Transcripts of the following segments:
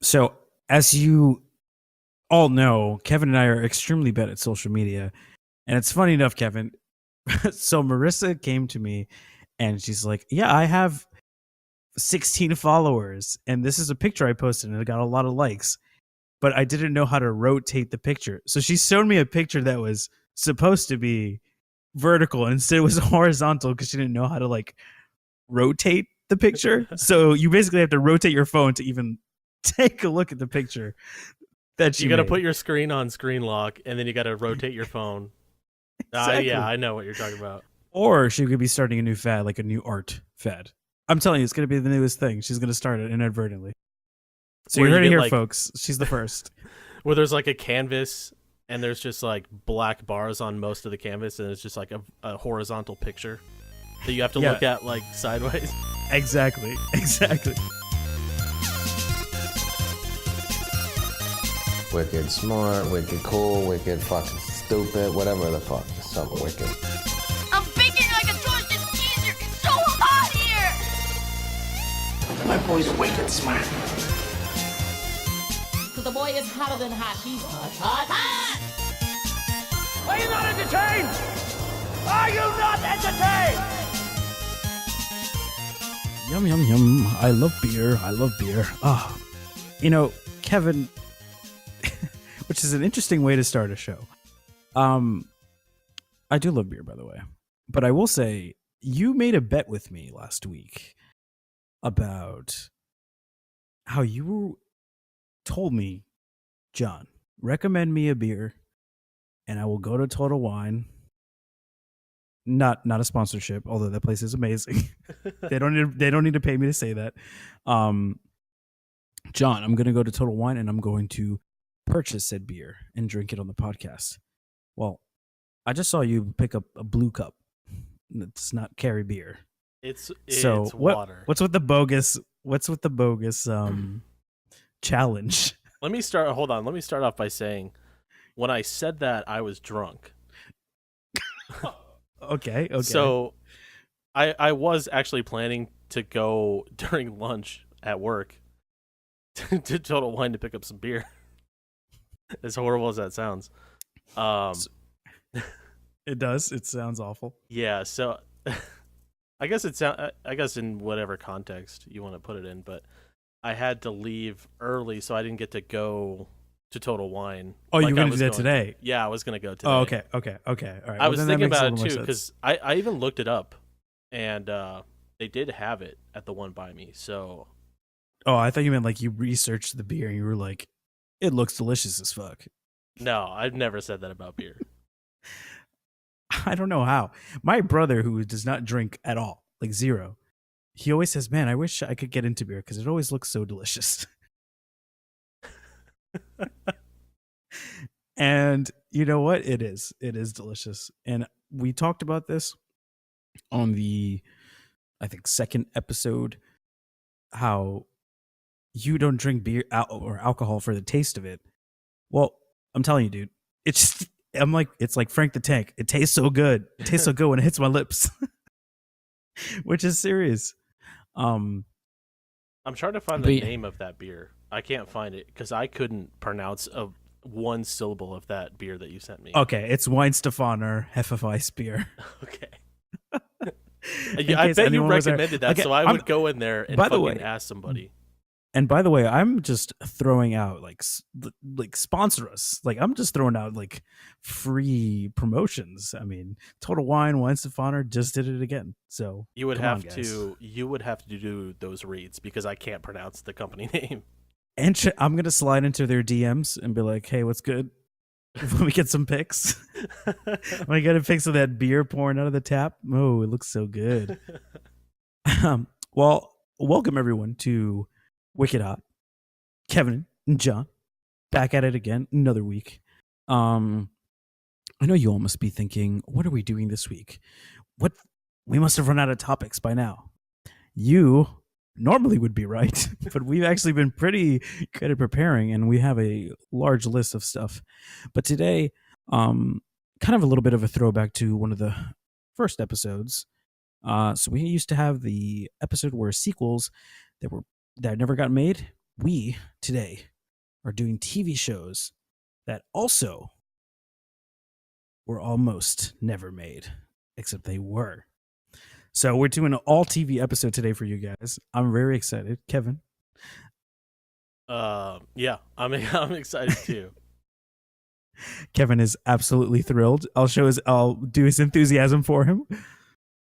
So, as you all know, Kevin and I are extremely bad at social media. And it's funny enough, Kevin. So, Marissa came to me and she's like, yeah, I have 16 followers. And this is a picture I posted and it got a lot of likes. But I didn't know how to rotate the picture. So, she showed me a picture that was supposed to be vertical and instead it was horizontal because she didn't know how to like rotate the picture. So, you basically have to rotate your phone to even take a look at the picture that you got to put your screen on screen lock, and then you got to rotate your phone. Exactly. Yeah, I know what you're talking about. Or she could be starting a new fad, like a new art fad. I'm telling you, it's going to be the newest thing. She's going to start it inadvertently. So you heard it here, like, folks. She's the first. Where there's like a canvas, and there's just like black bars on most of the canvas, and it's just like a horizontal picture that you have to look at like sideways. Exactly. Wicked smart, wicked cool, wicked fucking stupid, whatever the fuck. Something wicked. I'm baking like a toasted Caesar. It's so hot here. My boy's wicked smart. Cause the boy is hotter than hot. He's hot. Are you not entertained? Are you not entertained? Yum, yum, yum. I love beer. Ah, Kevin, which is an interesting way to start a show. I do love beer, by the way. But I will say, you made a bet with me last week about how you told me, John, recommend me a beer and I will go to Total Wine. Not a sponsorship, although that place is amazing. They don't need to pay me to say that. John, I'm going to go to Total Wine and I'm going to purchase said beer and drink it on the podcast. Well, I just saw you pick up a blue cup. It's not carry beer. It's water. What's with the bogus challenge? Let me start off by saying, when I said that, I was drunk. Okay. So I was actually planning to go during lunch at work to Total Wine to pick up some beer. As horrible as that sounds. It does. It sounds awful. Yeah, so I guess in whatever context you want to put it in, but I had to leave early, so I didn't get to go to Total Wine. Oh, you were going to do that today? Yeah, I was going to go today. Oh, okay. All right. I was thinking about it too, because I even looked it up, and they did have it at the one by me. So, oh, I thought you meant like you researched the beer and you were like, it looks delicious as fuck. No, I've never said that about beer. I don't know how. My brother, who does not drink at all, like zero, he always says, man, I wish I could get into beer because it always looks so delicious. And you know what? It is delicious. And we talked about this on the, I think, second episode, how you don't drink beer or alcohol for the taste of it. Well, I'm telling you, dude, it's like Frank the Tank. It tastes so good. It tastes so good when it hits my lips, which is serious. I'm trying to find the name of that beer. I can't find it because I couldn't pronounce one syllable of that beer that you sent me. Okay, it's Weihenstephaner Hefeweiss beer. Okay. I bet you recommended that, so I would go in there and fucking ask somebody. And by the way, I'm just throwing out like sponsor us. Like I'm just throwing out like free promotions. I mean, Total Wine, Weihenstephaner just did it again. So you would have to do those reads because I can't pronounce the company name. And I'm gonna slide into their DMs and be like, "Hey, what's good? Let me get some pics. Let me get a pics of that beer pouring out of the tap. Oh, it looks so good." Well, welcome everyone to Wicked Hot. Kevin and John back at it again, another week. I know you all must be thinking, what are we doing this week? We must have run out of topics by now. You normally would be right, but we've actually been pretty good at preparing, and we have a large list of stuff. But today, kind of a little bit of a throwback to one of the first episodes. So we used to have the episode where sequels that never got made we today are doing TV shows that also were almost never made, except they were. So we're doing an all TV episode today for you guys. I'm very excited. Kevin? Yeah, I'm excited too. Kevin is absolutely thrilled. I'll do his enthusiasm for him.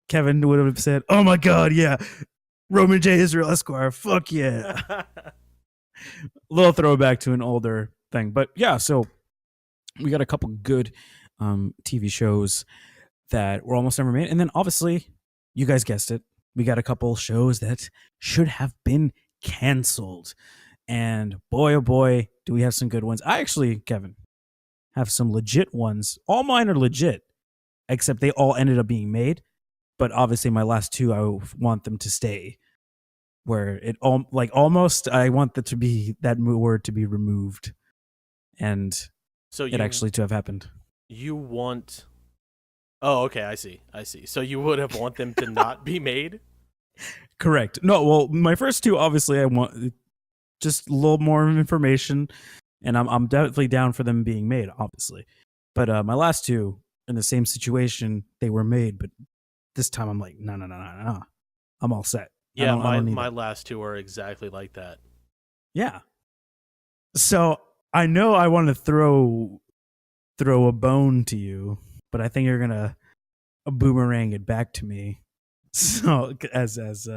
Kevin would have said, "Oh my God, yeah, Roman J. Israel Esquire, fuck yeah." A little throwback to an older thing, but yeah. So we got a couple good TV shows that were almost never made, and then obviously, you guys guessed it, we got a couple shows that should have been canceled. And boy, oh boy, do we have some good ones. I actually, Kevin, have some legit ones. All mine are legit, except they all ended up being made. But obviously, my last two, I want them to stay. Where it almost, I want that word to be removed, and So it actually to have happened. You want? Oh, okay. I see. So you would have want them to not be made? Correct. No, well, my first two, obviously, I want just a little more information, and I'm definitely down for them being made, obviously. But my last two, in the same situation, they were made, but this time I'm like, no, I'm all set. Yeah, I don't need my that. last two are exactly like that. Yeah. So I know I want to throw a bone to you, but I think you're gonna boomerang it back to me. So as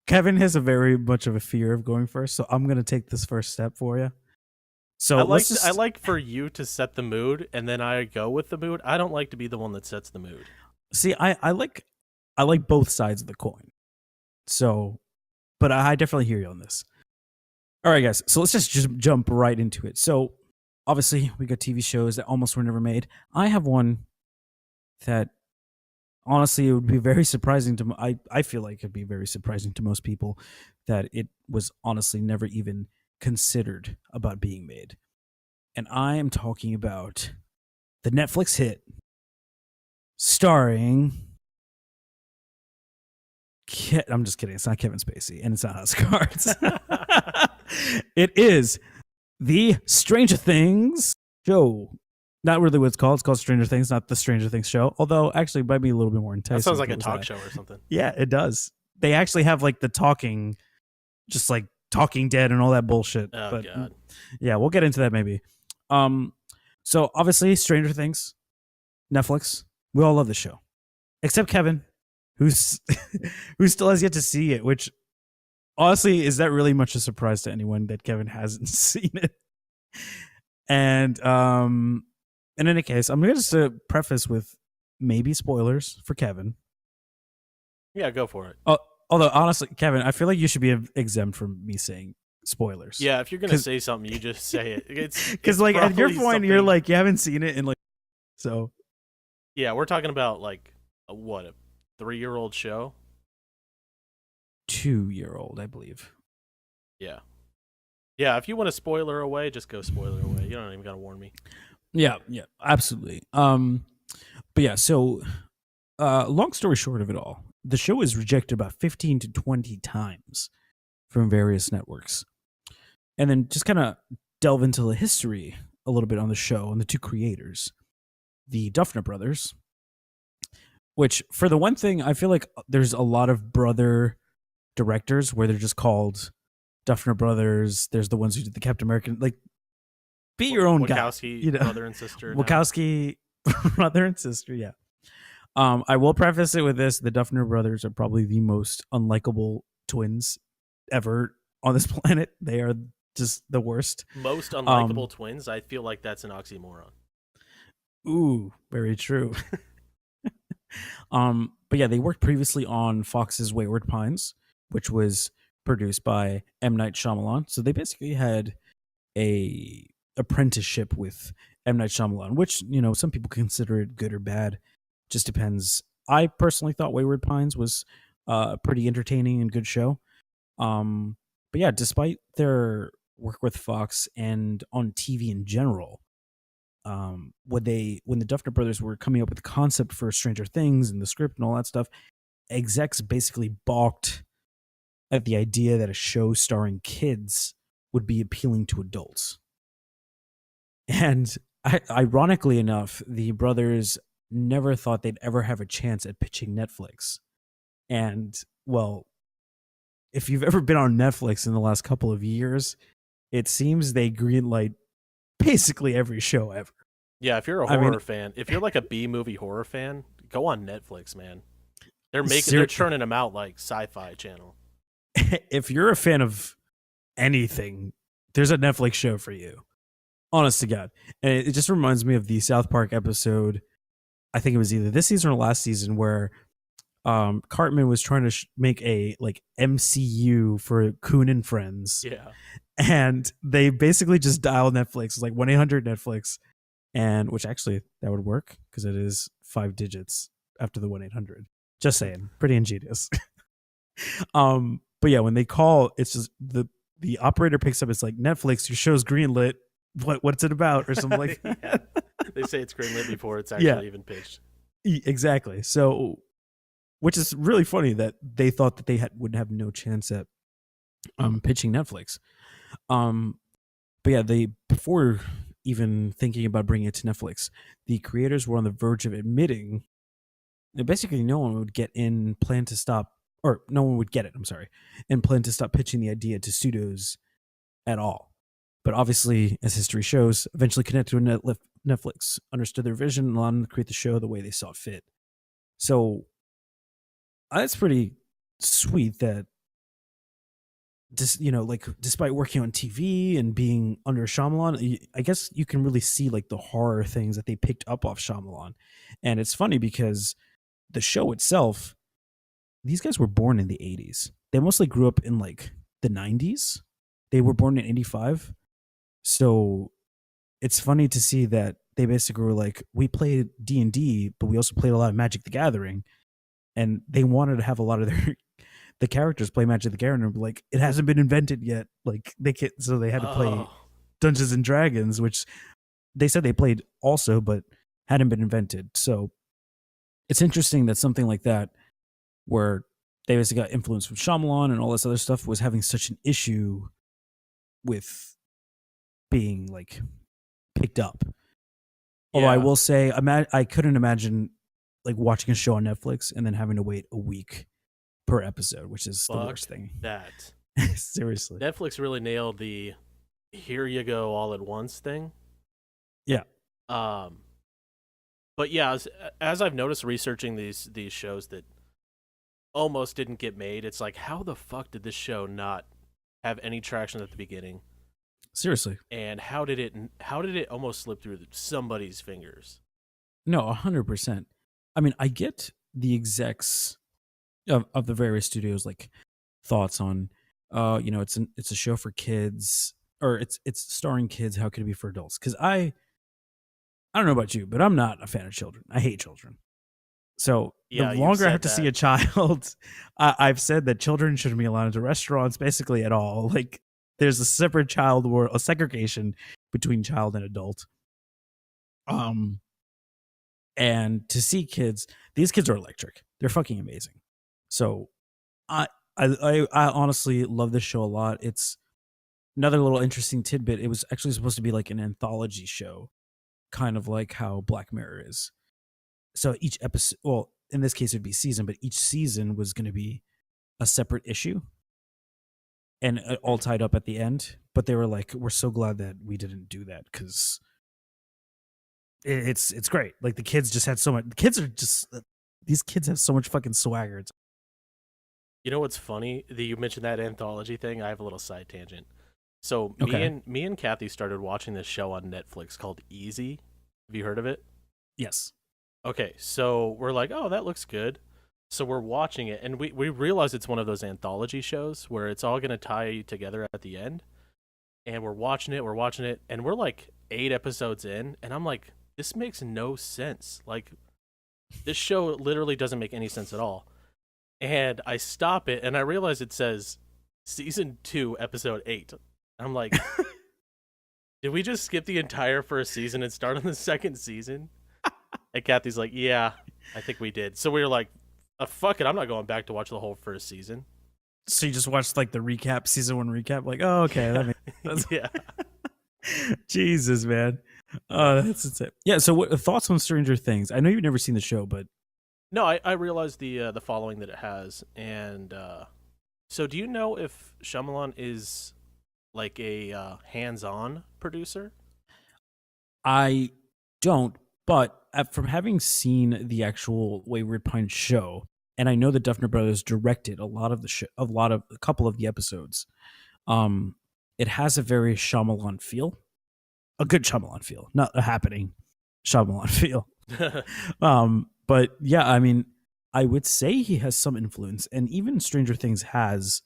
Kevin has a very much of a fear of going first, so I'm gonna take this first step for you. So I like for you to set the mood, and then I go with the mood. I don't like to be the one that sets the mood. see. I like both sides of the coin. So, but I definitely hear you on this. All right, guys. So let's just jump right into it. So obviously we got TV shows that almost were never made. I have one that honestly, it would be very surprising to I feel like it'd be very surprising to most people that it was honestly never even considered about being made. And I am talking about the Netflix hit starring I'm just kidding. It's not Kevin Spacey and it's not House of Cards. It is the Stranger Things show. Not really what it's called. It's called Stranger Things, not the Stranger Things show. Although, actually, it might be a little bit more enticing. That sounds like if a it was talk that. show or something. Yeah, it does. They actually have like the talking, just like Talking Dead and all that bullshit. Oh, but God. yeah, we'll get into that maybe. So obviously, Stranger Things, Netflix. We all love the show, except Kevin, who's who still has yet to see it. Which honestly, is that really much a surprise to anyone that Kevin hasn't seen it? And in any case, I'm going to preface with maybe spoilers for Kevin. Yeah, go for it. Although, honestly, Kevin, I feel like you should be exempt from me saying spoilers. Yeah, if you're going to say something, you just say it. Because, like, at your probably point, you're something- like, you haven't seen it, and like, so. Yeah, we're talking about, like, a 3-year-old show? 2-year-old, I believe. Yeah. Yeah, if you want to spoiler away, just go spoiler away. You don't even got to warn me. Yeah, absolutely. But yeah, so long story short of it all, the show is rejected about 15 to 20 times from various networks. And then just kind of delve into the history a little bit on the show and the two creators, the Duffer Brothers, which for the one thing, I feel like there's a lot of brother directors where they're just called Duffer Brothers. There's the ones who did the Captain American, like, be your own guy. Wachowski, brother and sister. now. Wachowski, brother and sister, yeah. I will preface it with this. The Duffer Brothers are probably the most unlikable twins ever on this planet. They are just the worst. Most unlikable twins? I feel like that's an oxymoron. Ooh, very true. But yeah, they worked previously on Fox's Wayward Pines, which was produced by M. Night Shyamalan. So they basically had a apprenticeship with M. Night Shyamalan, which, you know, some people consider it good or bad. Just depends. I personally thought Wayward Pines was a pretty entertaining and good show. But yeah, despite their work with Fox and on TV in general, when the Duffer Brothers were coming up with the concept for Stranger Things and the script and all that stuff, execs basically balked at the idea that a show starring kids would be appealing to adults. And ironically enough, the brothers never thought they'd ever have a chance at pitching Netflix. And, well, if you've ever been on Netflix in the last couple of years, it seems they greenlight basically every show ever. Yeah, if you're a horror fan, if you're like a B-movie horror fan, go on Netflix, man. They're churning them out like Sci-Fi Channel. If you're a fan of anything, there's a Netflix show for you. Honest to God. And it just reminds me of the South Park episode, I think it was either this season or last season, where Cartman was trying to make a like MCU for Coon and Friends. Yeah. And they basically just dial Netflix. It's like 1-800-Netflix. And which actually that would work because it is 5 digits after the 1-800. Just saying. Pretty ingenious. But yeah, when they call, it's just the operator picks up, it's like, Netflix, your show's greenlit. What's it about? Or something like that. Yeah. They say it's greenlit before it's actually even pitched. Exactly. So, which is really funny that they thought that they would have no chance at pitching Netflix. But yeah, before even thinking about bringing it to Netflix, the creators were on the verge of admitting that basically no one would get in, plan to stop, or no one would get it, I'm sorry, and plan to stop pitching the idea to studios at all. But obviously, as history shows, eventually connected with Netflix, understood their vision, and allowed them to create the show the way they saw fit. So that's pretty sweet that, despite working on TV and being under Shyamalan, I guess you can really see like the horror things that they picked up off Shyamalan. And it's funny because the show itself, these guys were born in the 80s. They mostly grew up in like the 90s. They were born in 85. So it's funny to see that they basically were like, we played D&D, but we also played a lot of Magic the Gathering. And they wanted to have a lot of the characters play Magic the Gathering. But like, it hasn't been invented yet. Like so they had to play Dungeons and Dragons, which they said they played also, but hadn't been invented. So it's interesting that something like that, where they basically got influence from Shyamalan and all this other stuff, was having such an issue with being like picked up. Although I will say, I couldn't imagine like watching a show on Netflix and then having to wait a week per episode, which is the worst thing. That seriously, Netflix really nailed the "here you go all at once" thing. Yeah. But yeah, as I've noticed researching these shows that almost didn't get made, it's like, how the fuck did this show not have any traction at the beginning? Seriously. And how did it almost slip through somebody's fingers? No, 100%. I mean, I get the execs of the various studios like thoughts on it's a show for kids, or it's starring kids, how could it be for adults? Because I don't know about you, but I'm not a fan of children. I hate children. So the longer I have to see a child, I've said that children shouldn't be allowed into restaurants basically at all. Like, there's a separate child world, a segregation between child and adult. And to see kids, these kids are electric. They're fucking amazing. So I honestly love this show a lot. It's another little interesting tidbit. It was actually supposed to be like an anthology show, kind of like how Black Mirror is. So each episode, well, in this case, it'd be season, but each season was going to be a separate issue and all tied up at the end. But they were like, we're so glad that we didn't do that because it's great. Like, the kids just had so much. The kids are just, these kids have so much fucking swagger. You know what's funny? You mentioned that anthology thing. I have a little side tangent. So me and Kathy started watching this show on Netflix called Easy. Have you heard of it? Yes. Okay, so we're like, oh, that looks good. So we're watching it, and we realize it's one of those anthology shows where it's all going to tie together at the end. And we're watching it, and we're like 8 episodes in, and I'm like, this makes no sense. Like, this show literally doesn't make any sense at all. And I stop it, and I realize it says Season 2, Episode 8. I'm like, did we just skip the entire first season and start on the second season? And Kathy's like, yeah, I think we did. So we were like, fuck it, I'm not going back to watch the whole first season. So you just watched like the recap, season 1 recap, like, oh, okay, that makes sense. Yeah. Jesus, man. That's it. Yeah. So, what thoughts on Stranger Things? I know you've never seen the show, but No, I realized the following that it has, and so do you know if Shyamalan is like a hands-on producer? I don't. But from having seen the actual Wayward Pines show, and I know the Duffer Brothers directed a lot of the a couple of the episodes. It has a very Shyamalan feel, a good Shyamalan feel, not a happening Shyamalan feel. But yeah, I mean, I would say he has some influence, and even Stranger Things has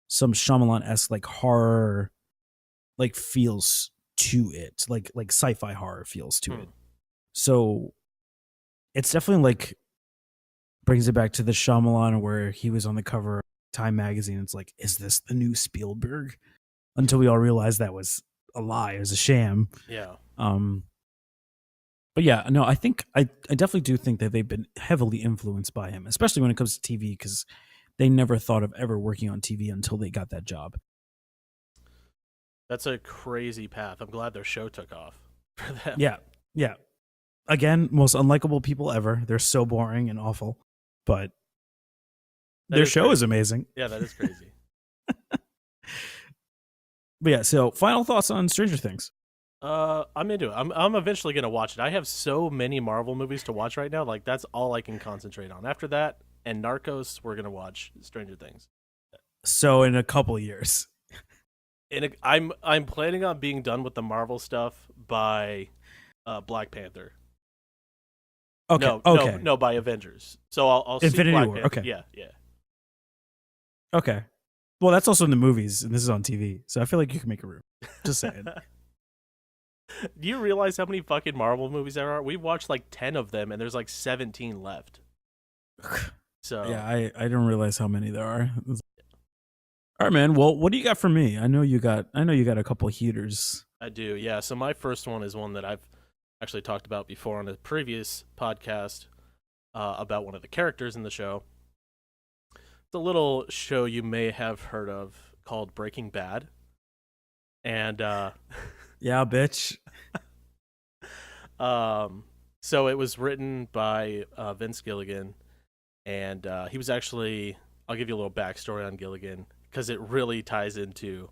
some Shyamalan-esque like horror, like feels to it, like sci-fi horror feels to it. So it's definitely like brings it back to the Shyamalan where he was on the cover of Time magazine. It's like, is this the new Spielberg? Until we all realized that was a lie, it was a sham. Yeah. But yeah, no, I think I definitely do think that they've been heavily influenced by him, especially when it comes to TV, because they never thought of ever working on TV until they got that job. That's a crazy path. I'm glad their show took off for them. Yeah. Again, most unlikable people ever. They're so boring and awful, but their show is amazing. Yeah, that is crazy. But yeah, so final thoughts on Stranger Things. I'm into it. I'm eventually gonna watch it. I have so many Marvel movies to watch right now. Like that's all I can concentrate on. After that and Narcos, we're gonna watch Stranger Things. So in a couple of years, I'm planning on being done with the Marvel stuff by Black Panther. Okay. No, by Avengers. So I'll see Infinity Black War. Panther. Okay. Yeah. Okay. Well, that's also in the movies, and this is on TV, so I feel like you can make a room. Just saying. Do you realize how many fucking Marvel movies there are? We've watched like 10 of them, and there's like 17 left. So yeah, I don't realize how many there are. All right, man. Well, what do you got for me? I know you got a couple of heaters. I do, yeah. So my first one is one that I've actually talked about before on a previous podcast about one of the characters in the show. It's a little show you may have heard of called Breaking Bad. And yeah, bitch. So it was written by Vince Gilligan, and he was actually, I'll give you a little backstory on Gilligan, because it really ties into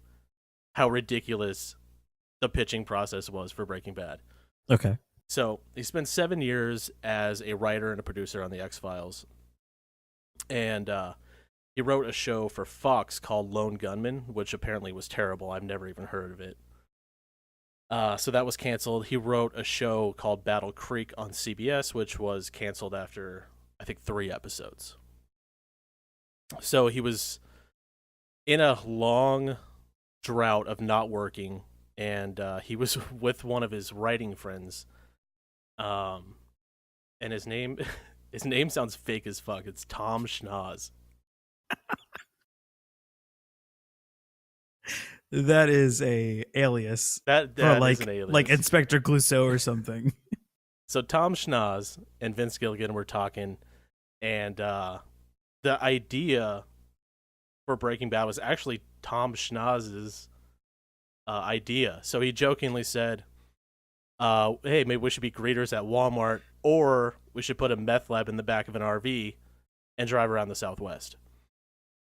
how ridiculous the pitching process was for Breaking Bad. Okay. So he spent 7 years as a writer and a producer on The X-Files. And he wrote a show for Fox called Lone Gunman, which apparently was terrible. I've never even heard of it. So that was canceled. He wrote a show called Battle Creek on CBS, which was canceled after, I think, 3 episodes. So he was in a long drought of not working, and he was with one of his writing friends. And his name sounds fake as fuck. It's Tom Schnoz. That is a alias. That like, is an alias. like Inspector Clouseau or something. So Tom Schnoz and Vince Gilligan were talking, and the idea for Breaking Bad was actually Tom Schnoz's idea. So he jokingly said, hey, maybe we should be greeters at Walmart, or we should put a meth lab in the back of an RV and drive around the Southwest.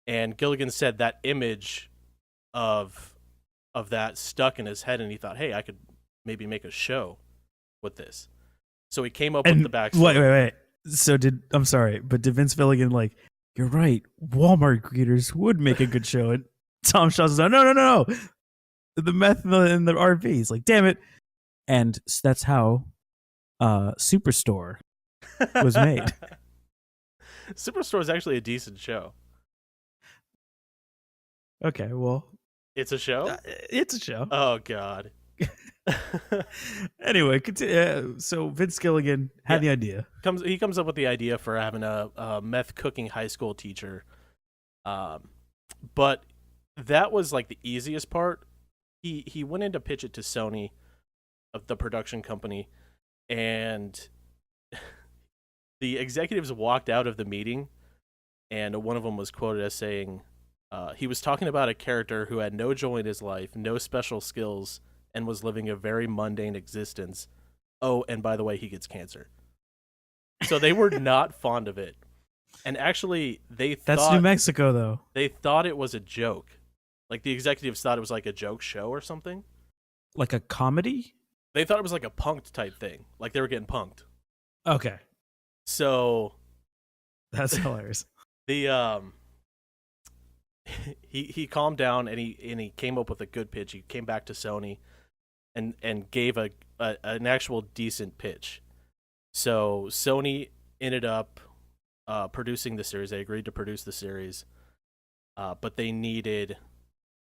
And Gilligan said that image of that stuck in his head, and he thought, hey, I could maybe make a show with this. So he came up with the backstory. Wait. So did Vince Gilligan like, you're right, Walmart greeters would make a good show? And Tom Shaw says, no. The meth in the RV. He's like, damn it. And that's how Superstore was made. Superstore is actually a decent show. Okay, well, it's a show? It's a show. Oh, God. Anyway, so Vince Gilligan had the idea. He comes up with the idea for having a meth cooking high school teacher. But that was like the easiest part. He went in to pitch it to Sony, of the production company, and the executives walked out of the meeting, and one of them was quoted as saying, He was talking about a character who had no joy in his life, no special skills, and was living a very mundane existence. Oh, and by the way, he gets cancer. So they were not fond of it. And actually, That's New Mexico, though. they thought it was a joke. Like, the executives thought it was like a joke show or something. Like a comedy? They thought it was like a punked type thing. Like, they were getting punked. Okay. So That's hilarious. the he calmed down and he came up with a good pitch. He came back to Sony and gave an actual decent pitch. So Sony ended up producing the series. They agreed to produce the series, but they needed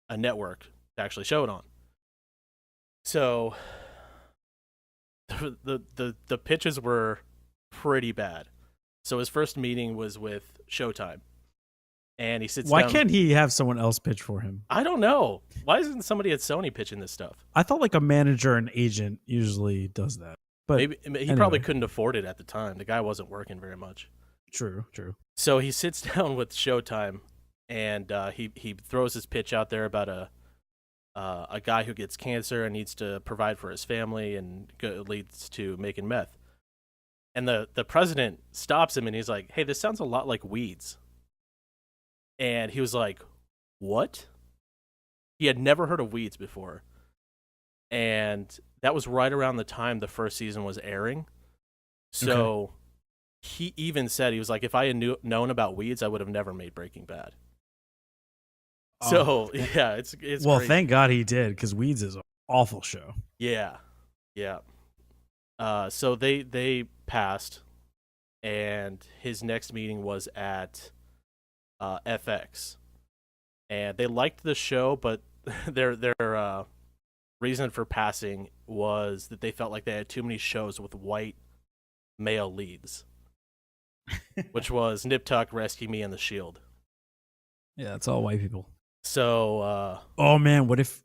a network to actually show it on. So the pitches were pretty bad. So his first meeting was with Showtime, and he sits Why down. can't he have someone else pitch for him? I don't know. Why isn't somebody at Sony pitching this stuff? I thought like a manager and agent usually does that. But Maybe he probably couldn't afford it at the time. The guy wasn't working very much. True. So he sits down with Showtime, and he throws his pitch out there about a guy who gets cancer and needs to provide for his family, and leads to making meth. And the president stops him, and he's like, "Hey, this sounds a lot like Weeds." And he was like, "What?" He had never heard of Weeds before. And that was right around the time the first season was airing. So he even said, he was like, if I had known about Weeds, I would have never made Breaking Bad. So, yeah, it's well, crazy. thank God he did, because Weeds is an awful show. Yeah. So they passed, and his next meeting was at FX. And they liked the show, but their reason for passing was that they felt like they had too many shows with white male leads, which was Nip Tuck, Rescue Me, and The Shield. Yeah, it's all white people. So, Oh man, what if?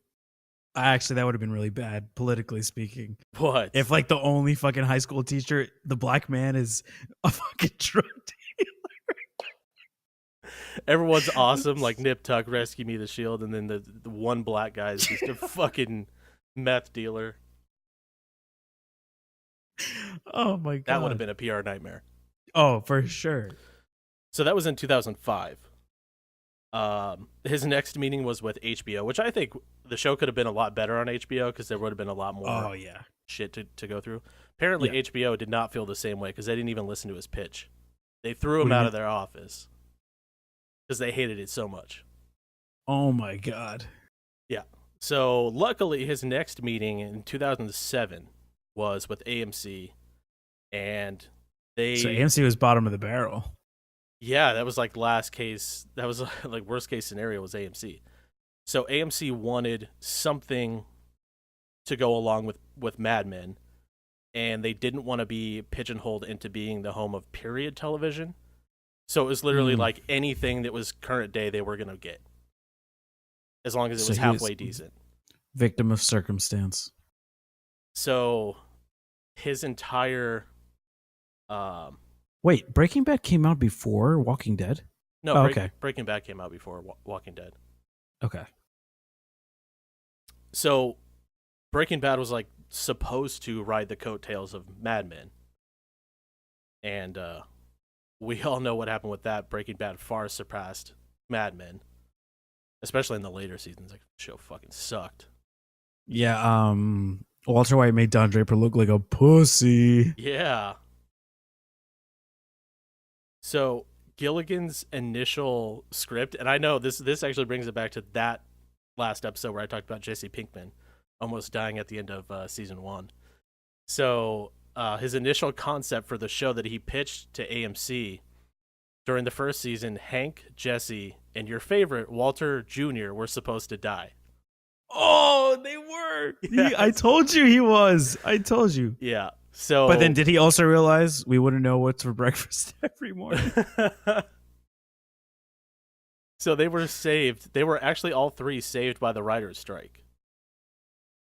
Actually, that would have been really bad, politically speaking. what? If like the only fucking high school teacher, the black man, is a fucking drug Everyone's awesome, like Nip Tuck, Rescue Me, The Shield, and then the one black guy is just a fucking meth dealer. Oh my god, That would have been a PR nightmare. Oh, for sure. So that was in 2005. His next meeting was with HBO, which I think the show could have been a lot better on HBO because there would have been a lot more Oh yeah. shit to go through. Apparently, Yeah. HBO did not feel the same way because they didn't even listen to his pitch. They threw him What do you out mean? of their office because they hated it so much. Oh my god. So luckily, his next meeting in 2007 was with AMC, and they So AMC was bottom of the barrel. yeah, that was like last case. That was like worst case scenario was AMC. So AMC wanted something to go along with Mad Men, and they didn't want to be pigeonholed into being the home of period television. So it was literally like anything that was current day they were gonna get, as long as it So was he was- halfway decent. Victim of circumstance. So his entire Wait, Breaking Bad came out before Walking Dead? no, Oh, okay. Breaking Bad came out before Walking Dead. Okay. So Breaking Bad was like supposed to ride the coattails of Mad Men. And we all know what happened with that. Breaking Bad far surpassed Mad Men, especially in the later seasons. Like, the show fucking sucked. Yeah, Walter White made Don Draper look like a pussy. Yeah. So Gilligan's initial script, and I know this actually brings it back to that last episode where I talked about Jesse Pinkman almost dying at the end of season 1. So his initial concept for the show that he pitched to AMC during the first season, Hank, Jesse, and your favorite Walter Jr. were supposed to die. Oh, they were. Yes. I told you he was. I told you. Yeah. So, But then did he also realize we wouldn't know what's for breakfast every morning? So they were saved. They were actually all three saved by the writer's strike.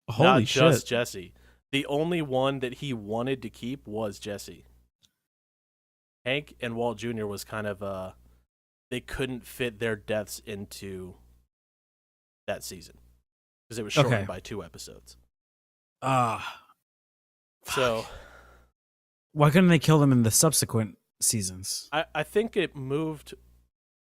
Holy Not shit. just Jesse. The only one that he wanted to keep was Jesse. Hank and Walt Jr. was kind of they couldn't fit their deaths into that season because it was shortened Okay. by 2 episodes. So So why couldn't they kill them in the subsequent seasons? I think it moved,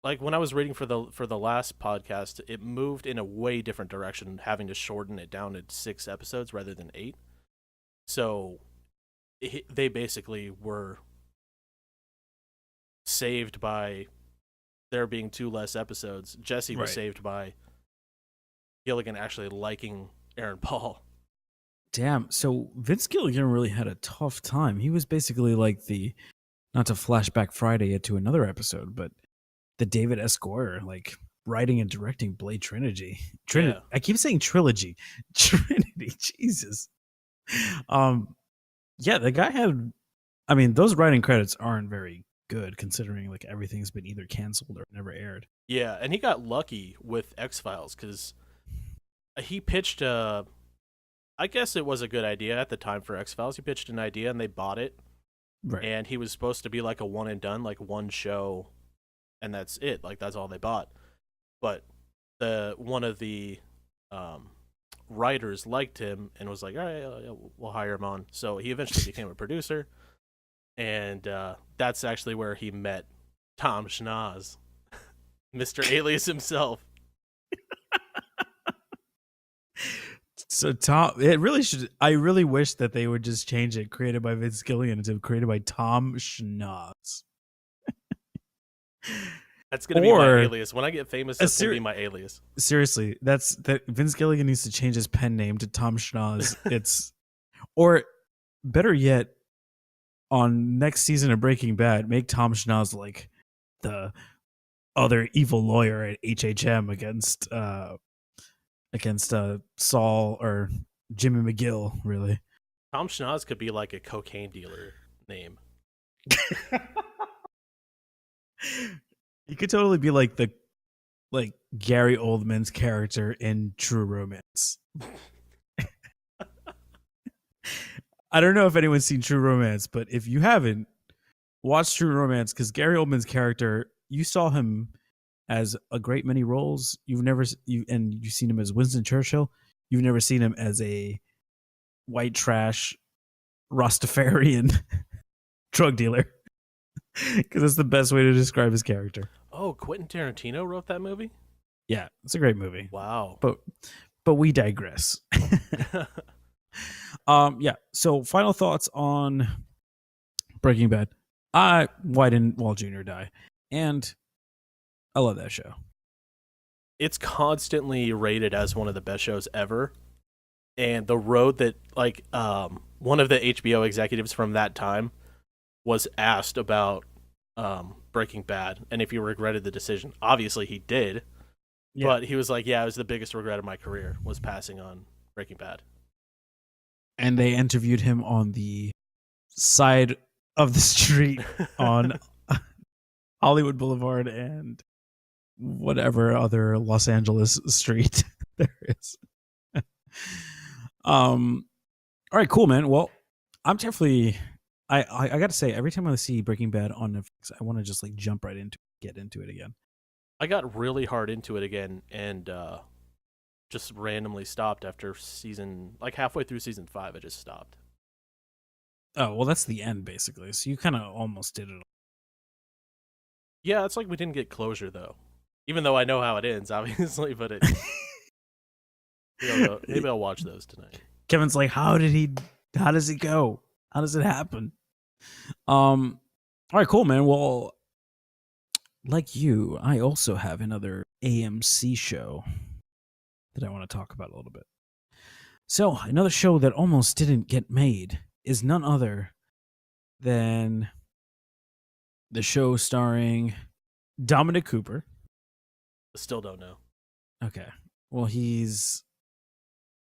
like when I was reading for the last podcast, it moved in a way different direction, having to shorten it down to 6 episodes rather than 8. So they basically were saved by there being 2 less episodes. Jesse was Right. saved by Gilligan actually liking Aaron Paul. Damn. So Vince Gilligan really had a tough time. He was basically like the, not to flashback Friday to another episode, but the David S. Goyer, like writing and directing Blade Trinity. Yeah. I keep saying trilogy. Trinity. Jesus. Yeah, the guy had, I mean, those writing credits aren't very good considering like everything's been either canceled or never aired. Yeah, and he got lucky with X-Files because he pitched I guess it was a good idea at the time for X-Files. He pitched an idea and they bought it. Right. And he was supposed to be like a one and done, like one show, and that's it. Like that's all they bought. But one of the writers liked him and was like, all right, we'll hire him on. So he eventually became a producer, and that's actually where he met Tom Schnoz, Mr. Alias himself. So Tom, it really should. I really wish that they would just change it. Created by Vince Gilligan to created by Tom Schnoz. That's gonna be my Or alias. When I get famous, that's gonna be my alias. Seriously, that Vince Gilligan needs to change his pen name to Tom Schnoz. It's, or better yet, on next season of Breaking Bad, make Tom Schnoz like the other evil lawyer at HHM against Saul or Jimmy McGill. Really, Tom Schnoz could be like a cocaine dealer name. he could totally be like Gary Oldman's character in True Romance. I don't know if anyone's seen True Romance, but if you haven't, watch True Romance because Gary Oldman's character, you saw him as a great many roles. You've seen him as Winston Churchill. You've never seen him as a white trash Rastafarian drug dealer because that's the best way to describe his character. Oh, Quentin Tarantino wrote that movie? Yeah, it's a great movie. Wow. But we digress. Yeah. So final thoughts on Breaking Bad. Why didn't Walt Jr. die? And I love that show. It's constantly rated as one of the best shows ever. And the road that one of the HBO executives from that time was asked about Breaking Bad and if he regretted the decision. Obviously he did. Yeah. But he was like, yeah, it was the biggest regret of my career was passing on Breaking Bad. And they interviewed him on the side of the street on Hollywood Boulevard and whatever other Los Angeles street there is. All right, cool, man. Well, I'm definitely, I got to say, every time I see Breaking Bad on Netflix, I want to just like jump right into get into it again. I got really hard into it again and just randomly stopped after halfway through season 5. I just stopped. Oh, well, that's the end basically. So you kind of almost did it. Yeah, it's like we didn't get closure though. Even though I know how it ends, obviously, but maybe I'll watch those tonight. Kevin's like, how does it go? How does it happen? All right, cool, man. Well, like you, I also have another AMC show that I want to talk about a little bit. So, another show that almost didn't get made is none other than the show starring Dominic Cooper. Still don't know. Okay. Well, he's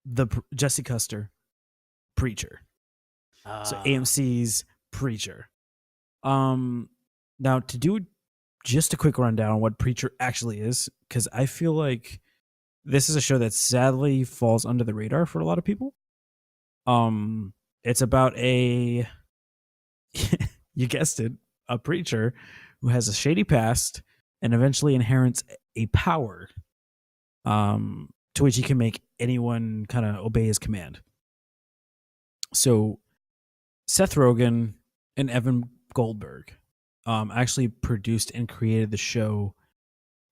the Jesse Custer Preacher. So AMC's Preacher. Now to do just a quick rundown on what Preacher actually is, because I feel like this is a show that sadly falls under the radar for a lot of people. It's about you guessed it, a preacher who has a shady past, and eventually inherits a power to which he can make anyone kind of obey his command. So Seth Rogen and Evan Goldberg actually produced and created the show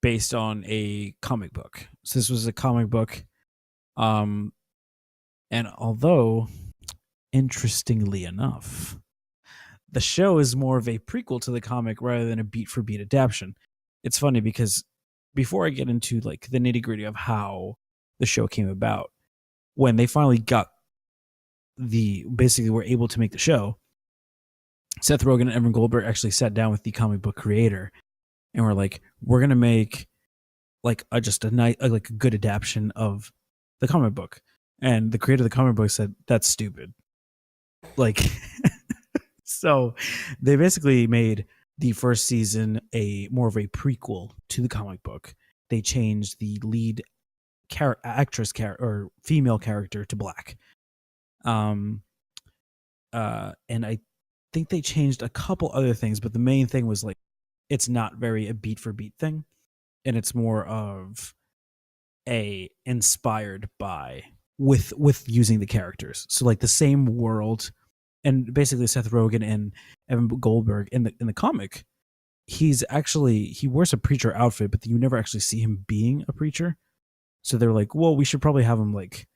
based on a comic book. So this was a comic book. And although, interestingly enough, the show is more of a prequel to the comic rather than a beat for beat adaptation. It's funny because before I get into like the nitty gritty of how the show came about, when they finally got basically were able to make the show, Seth Rogen and Evan Goldberg actually sat down with the comic book creator and were like, we're going to make like a good adaptation of the comic book. And the creator of the comic book said, that's stupid. Like, so they basically made the first season more of a prequel to the comic book. They changed the lead actress or female character to black. And I think they changed a couple other things, but the main thing was like, it's not very a beat for beat thing. And it's more of a inspired by with using the characters. So like the same world, and basically Seth Rogen and Evan Goldberg in the comic, he wears a preacher outfit, but you never actually see him being a preacher. So they're like, well, we should probably have him like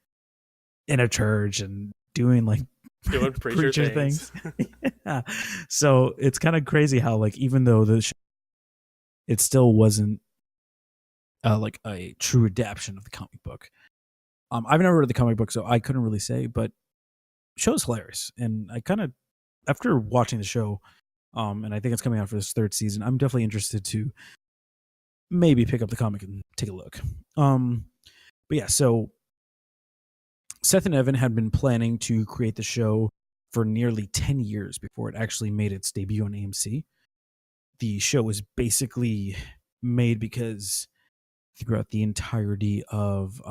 in a church and doing like preacher things. Yeah. So it's kind of crazy how like even though it still wasn't like a true adaptation of the comic book. I've never read the comic book, so I couldn't really say, but show's hilarious. And I kind of, after watching the show, and I think it's coming out for this third season, I'm definitely interested to maybe pick up the comic and take a look. But yeah, so Seth and Evan had been planning to create the show for nearly 10 years before it actually made its debut on AMC. The show was basically made because throughout the entirety of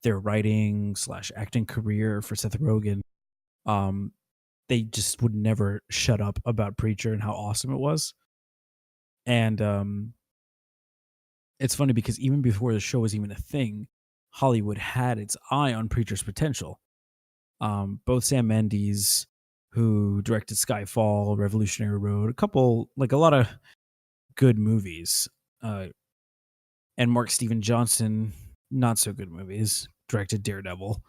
their writing / acting career for Seth Rogen, they just would never shut up about Preacher and how awesome it was. And it's funny because even before the show was even a thing, Hollywood had its eye on Preacher's potential. Both Sam Mendes, who directed Skyfall, Revolutionary Road, a lot of good movies, and Mark Steven Johnson, not so good movies, directed Daredevil.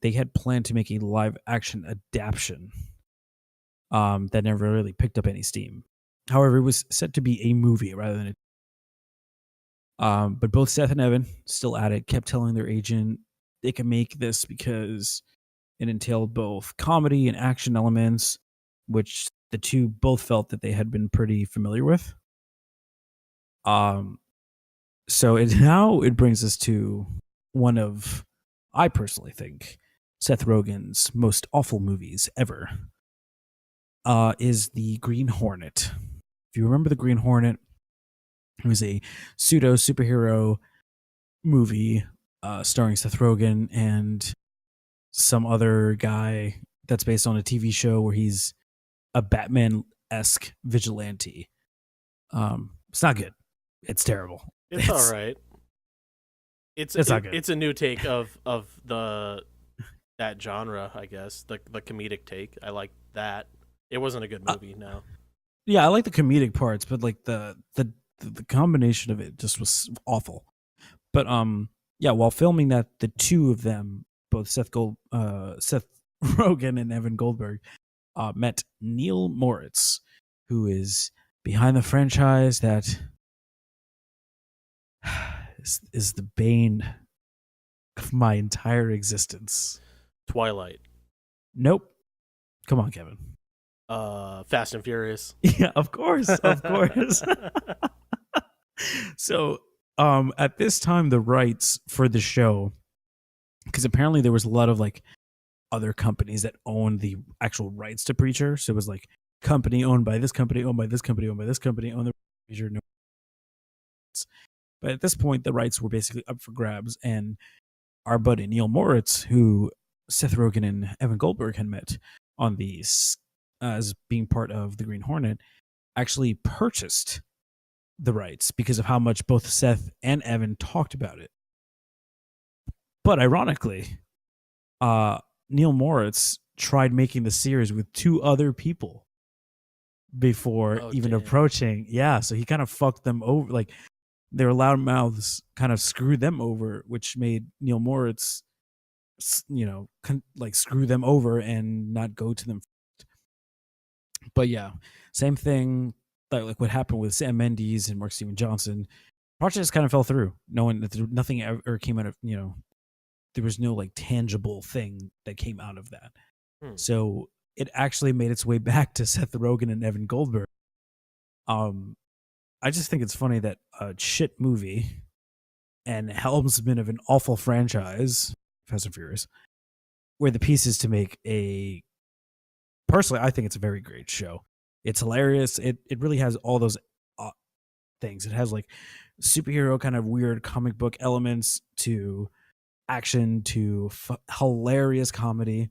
They had planned to make a live action adaptation that never really picked up any steam. However, it was set to be a movie rather than but both Seth and Evan, still at it, kept telling their agent they could make this because it entailed both comedy and action elements, which the two both felt that they had been pretty familiar with. So it brings us to one of, I personally think, Seth Rogen's most awful movies ever, is The Green Hornet. If you remember The Green Hornet, it was a pseudo superhero movie starring Seth Rogen and some other guy that's based on a TV show where he's a Batman-esque vigilante. It's not good. It's terrible. It's all right. It's not good. It's a new take of that genre, I guess. The comedic take. I like that. It wasn't a good movie. No. Yeah, I like the comedic parts, but like the combination of it just was awful. But yeah, while filming that, the two of them, both Seth Rogen and Evan Goldberg, met Neil Moritz, who is behind the franchise that is the bane of my entire existence. Twilight. Nope. Come on, Kevin. Fast and Furious. Yeah, of course. So, at this time, the rights for the show, because apparently there was a lot of like other companies that owned the actual rights to Preacher. So it was like company owned by this company, owned by this company, owned by this company, owned the Preacher. No. But at this point, the rights were basically up for grabs, and our buddy Neil Moritz, who Seth Rogen and Evan Goldberg had met on these as being part of the Green Hornet, actually purchased the rights because of how much both Seth and Evan talked about it. But ironically, Neil Moritz tried making the series with 2 other people before even approaching. Yeah, so he kind of fucked them over. Like, their loud mouths kind of screwed them over, which made Neil Moritz, screw them over and not go to them. But yeah, same thing. Like what happened with Sam Mendes and Mark Steven Johnson. Project just kind of fell through, knowing that nothing ever came out of, there was no like tangible thing that came out of that. So it actually made its way back to Seth Rogen and Evan Goldberg. I just think it's funny that a shit movie and helmsman of an awful franchise, Fast and Furious, were the pieces to make a. Personally, I think it's a very great show. It's hilarious. It really has all those things. It has like superhero kind of weird comic book elements to action to hilarious comedy.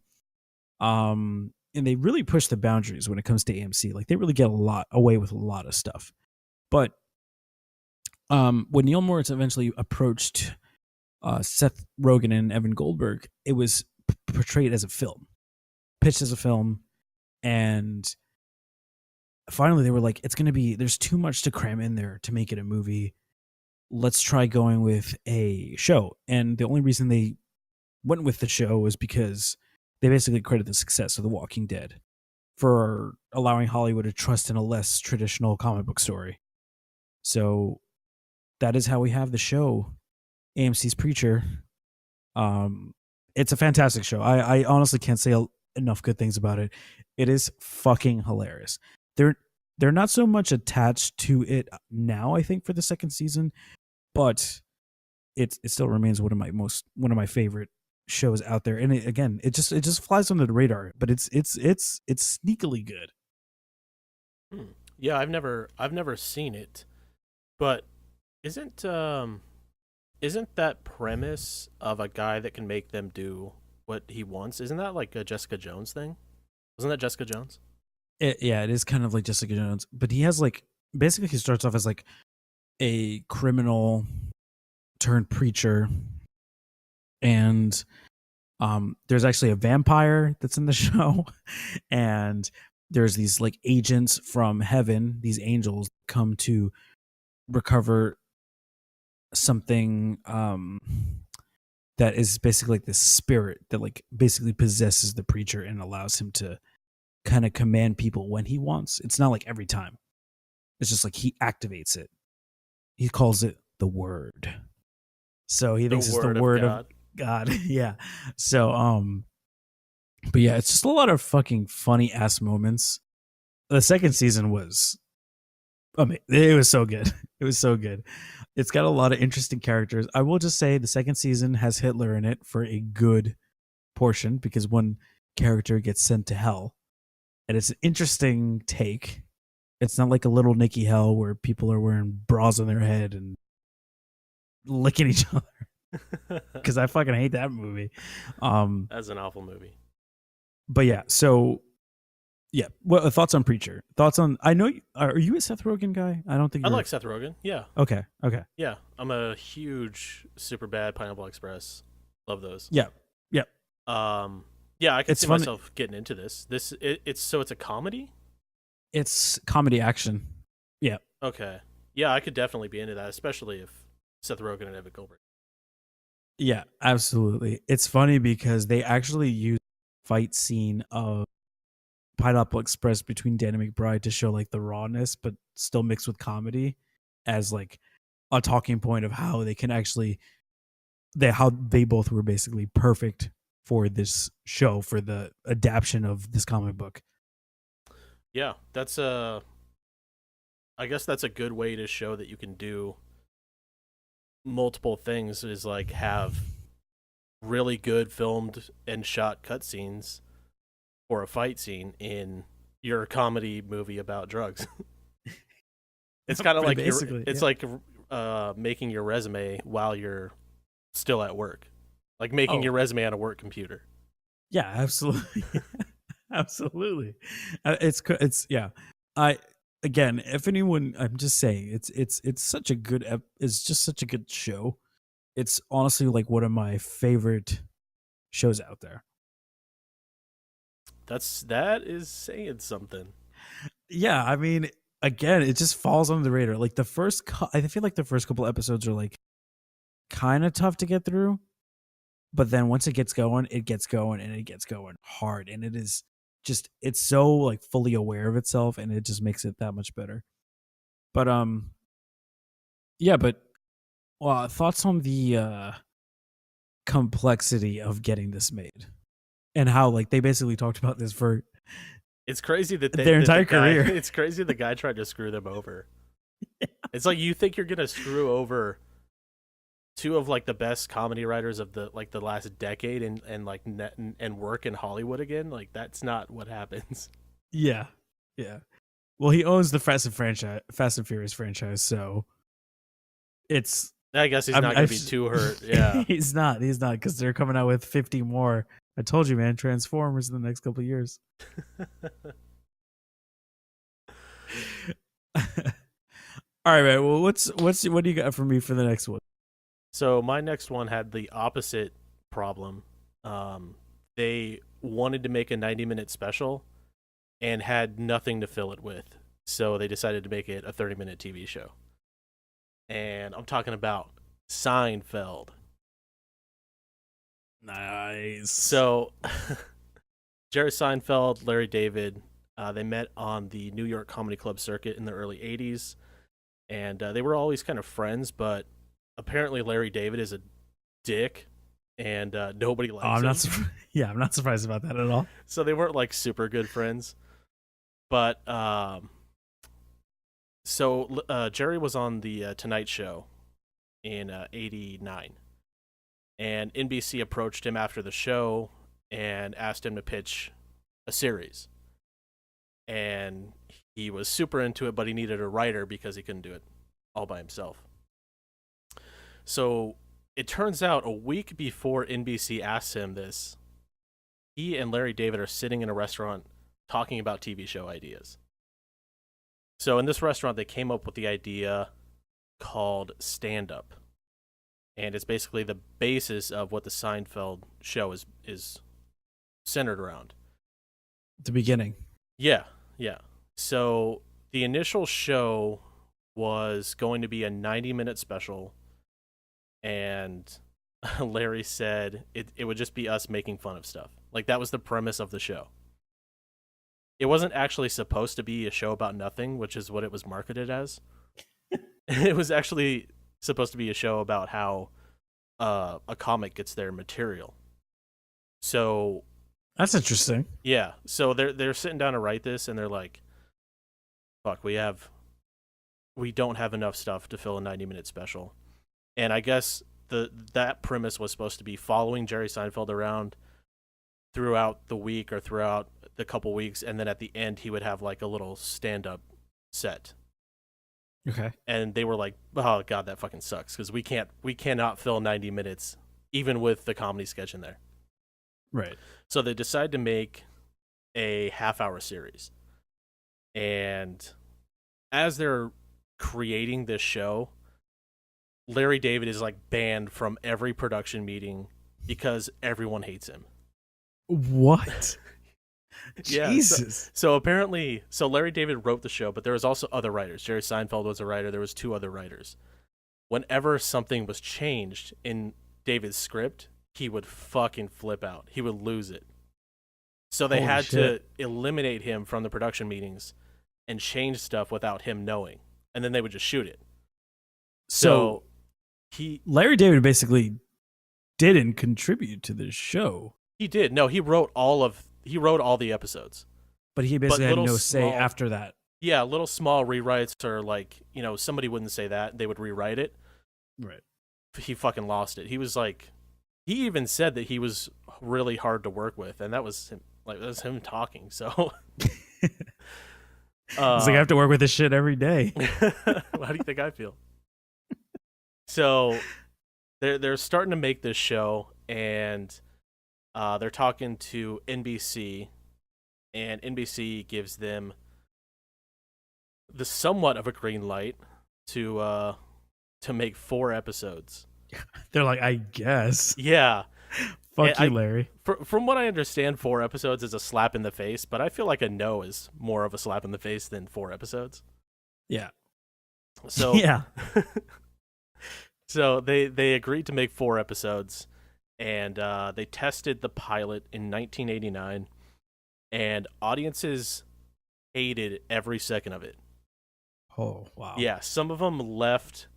And they really push the boundaries when it comes to AMC. Like, they really get away with a lot of stuff. But when Neil Moritz eventually approached Seth Rogen and Evan Goldberg, it was portrayed as a film, pitched as a film, and finally they were like, it's going to be, there's too much to cram in there to make it a movie. Let's try going with a show. And the only reason they went with the show was because they basically credit the success of The Walking Dead for allowing Hollywood to trust in a less traditional comic book story. So that is how we have the show, AMC's Preacher. It's a fantastic show. I honestly can't say enough good things about it. It is fucking hilarious. They're not so much attached to it now, I think, for the second season, but it still remains one of my favorite shows out there. And it just flies under the radar, but it's sneakily good. Yeah, I've never seen it, but isn't that premise of a guy that can make them do what he wants? Isn't that like a Jessica Jones thing? Wasn't that Jessica Jones? It is kind of like Jessica Jones, but he has like, basically he starts off as like a criminal turned preacher, and there's actually a vampire that's in the show, and there's these like agents from heaven, these angels come to recover something that is basically like this spirit that like basically possesses the preacher and allows him to kind of command people when he wants. It's not like every time. It's just like he activates it. He calls it the word. So he thinks it's the word of God. Yeah. So but yeah, it's just a lot of fucking funny ass moments. The second season was, I mean, it was so good. It was so good. It's got a lot of interesting characters. I will just say the second season has Hitler in it for a good portion because one character gets sent to hell. And it's an interesting take. It's not like a Little Nicky Hell where people are wearing bras on their head and licking each other. Because I fucking hate that movie. That's an awful movie. But yeah, so yeah. What thoughts on Preacher? Thoughts on? I know. Are you a Seth Rogen guy? I don't think. I like Seth Rogen. Yeah. Okay. Yeah, I'm a huge Superbad, Pineapple Express. Love those. Yeah. Yeah, I can see myself getting into this. It's a comedy? It's comedy action. Yeah. Okay. Yeah, I could definitely be into that, especially if Seth Rogen and Evan Goldberg. Yeah, absolutely. It's funny because they actually use a fight scene of Pineapple Express between Danny McBride to show like the rawness, but still mixed with comedy as like a talking point of how they can actually how they both were basically perfect for this show, for the adaptation of this comic book. Yeah, I guess that's a good way to show that you can do multiple things, is like have really good filmed and shot cutscenes or a fight scene in your comedy movie about drugs. It's kind of like like making your resume while you're still at work. Like making your resume on a work computer. Yeah, absolutely. Absolutely. It's yeah. again, if anyone, I'm just saying, it's such a good it's just such a good show. It's honestly like one of my favorite shows out there. That is saying something. Yeah, I mean, again, it just falls under the radar. Like I feel like the first couple episodes are like kind of tough to get through, but then once it gets going, and it gets going hard, and it is just it's so like fully aware of itself, and it just makes it that much better. But yeah, but thoughts on the complexity of getting this made, and how like they basically talked about this for It's crazy that their entire career. It's crazy the guy tried to screw them over. Yeah. It's like you think you're gonna screw over two of like the best comedy writers of the last decade and work in Hollywood again. Like that's not what happens. Yeah. Well, he owns the Fast and Furious franchise, so it's. I guess he's not going to be too hurt. Yeah, he's not because they're coming out with 50 more. I told you, man. Transformers in the next couple of years. All right, man. Well, what do you got for me for the next one? So my next one had the opposite problem. They wanted to make a 90-minute special and had nothing to fill it with. So they decided to make it a 30-minute TV show. And I'm talking about Seinfeld. Nice. So Jerry Seinfeld, Larry David, they met on the New York Comedy Club circuit in the early 80s. And they were always kind of friends, but apparently Larry David is a dick. And nobody likes him. I'm not surprised about that at all. So they weren't like super good friends. But Jerry was on the Tonight Show in '89, and NBC approached him after the show and asked him to pitch a series. And he was super into it, but he needed a writer because he couldn't do it all by himself. So it turns out a week before NBC asks him this, he and Larry David are sitting in a restaurant talking about TV show ideas. So in this restaurant, they came up with the idea called Stand Up. And it's basically the basis of what the Seinfeld show is centered around. The beginning. Yeah. So the initial show was going to be a 90-minute special, and Larry said it would just be us making fun of stuff. Like, that was the premise of the show. It wasn't actually supposed to be a show about nothing, which is what it was marketed as. It was actually supposed to be a show about how a comic gets their material. So that's interesting. Yeah. So they're sitting down to write this, and they're like, "Fuck, we don't have enough stuff to fill a 90-minute special." And I guess that premise was supposed to be following Jerry Seinfeld around throughout the week or throughout the couple weeks, and then at the end he would have like a little stand-up set. Okay. And they were like, "Oh god, that fucking sucks because we cannot fill 90 minutes even with the comedy sketch in there." Right. So they decide to make a half-hour series. And as they're creating this show, Larry David is like banned from every production meeting because everyone hates him. What? Yeah, Jesus. So apparently, Larry David wrote the show, but there was also other writers. Jerry Seinfeld was a writer. There was 2 other writers. Whenever something was changed in David's script, he would fucking flip out. He would lose it. So they had to eliminate him from the production meetings and change stuff without him knowing. And then they would just shoot it. So Larry David basically didn't contribute to this show. He did. No, he wrote all the episodes. But he basically had no say after that. Yeah, little small rewrites, or like, somebody wouldn't say that, they would rewrite it. Right. He fucking lost it. He was like, he even said that he was really hard to work with, and that was him, like, that was him talking. So it's like I have to work with this shit every day. How do you think I feel? So they're starting to make this show, and they're talking to NBC, and NBC gives them the somewhat of a green light to make 4 episodes. They're like, I guess. Yeah. Fuck And you, Larry. From what I understand, 4 episodes is a slap in the face, but I feel like a no is more of a slap in the face than 4 episodes. Yeah. So yeah. So they agreed to make 4 episodes, and they tested the pilot in 1989, and audiences hated every second of it. Oh, wow. Yeah, some of them left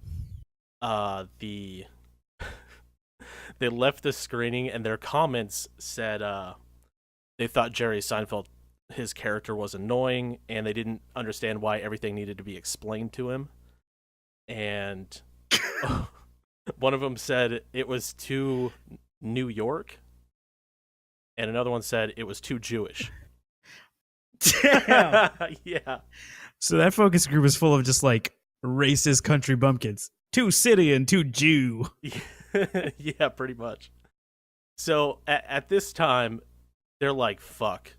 they left the screening, and their comments said they thought Jerry Seinfeld, his character, was annoying, and they didn't understand why everything needed to be explained to him. And one of them said it was too New York, and another one said it was too Jewish. Damn. Yeah. So that focus group is full of just like racist country bumpkins. Too city and too Jew. Yeah, pretty much. So at this time, they're like, fuck.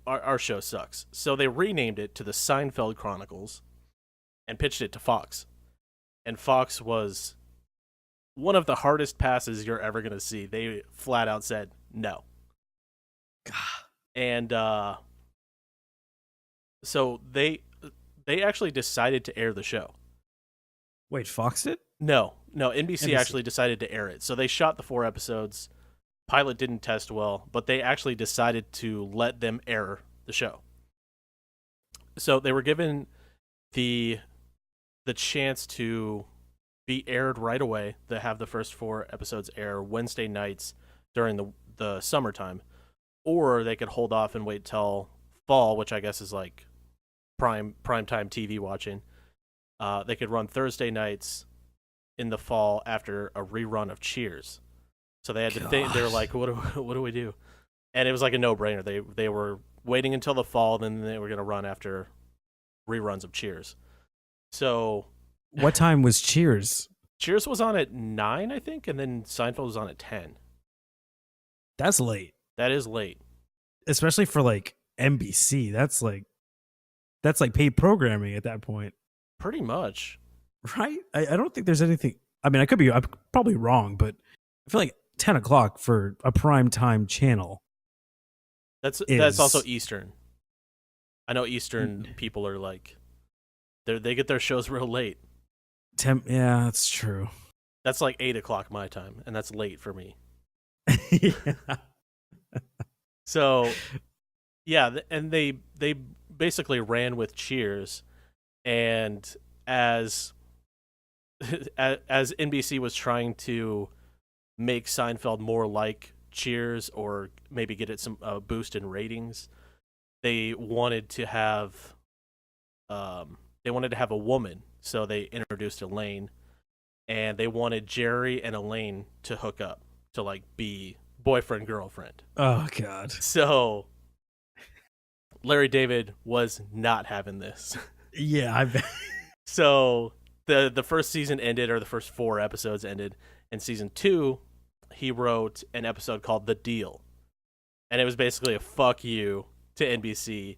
Our show sucks. So they renamed it to the Seinfeld Chronicles and pitched it to Fox. And Fox was one of the hardest passes you're ever going to see. They flat out said no. And so they actually decided to air the show. Wait, Fox did? No, NBC NBC. actually decided to air it. So they shot the 4 episodes. Pilot didn't test well, but they actually decided to let them air the show. So they were given the chance to be aired right away. They have the first 4 episodes air Wednesday nights during the summertime, or they could hold off and wait till fall, which I guess is like prime time TV watching. They could run Thursday nights in the fall after a rerun of Cheers. So they had to think. They were like, "What do we do?" And it was like a no-brainer. They were waiting until the fall, then they were going to run after reruns of Cheers. So, What time was Cheers? Cheers was on at 9, I think, and then Seinfeld was on at 10. That's late. That is late. Especially for like NBC. That's like paid programming at that point. Pretty much. Right? I don't think there's anything. I mean, I'm probably wrong, but I feel like 10 o'clock for a prime time channel. That's also Eastern. I know Eastern people are like, they get their shows real late. Yeah, that's true. That's like 8 o'clock my time, and that's late for me. Yeah. So, yeah, and they basically ran with Cheers, and as NBC was trying to make Seinfeld more like Cheers, or maybe get it some boost in ratings, they wanted to have a woman, so they introduced Elaine, and they wanted Jerry and Elaine to hook up, to like be boyfriend girlfriend. Oh God. So Larry David was not having this. Yeah, I bet. So the first season ended, or the first 4 episodes ended, and season 2, he wrote an episode called The Deal. And it was basically a fuck you to NBC,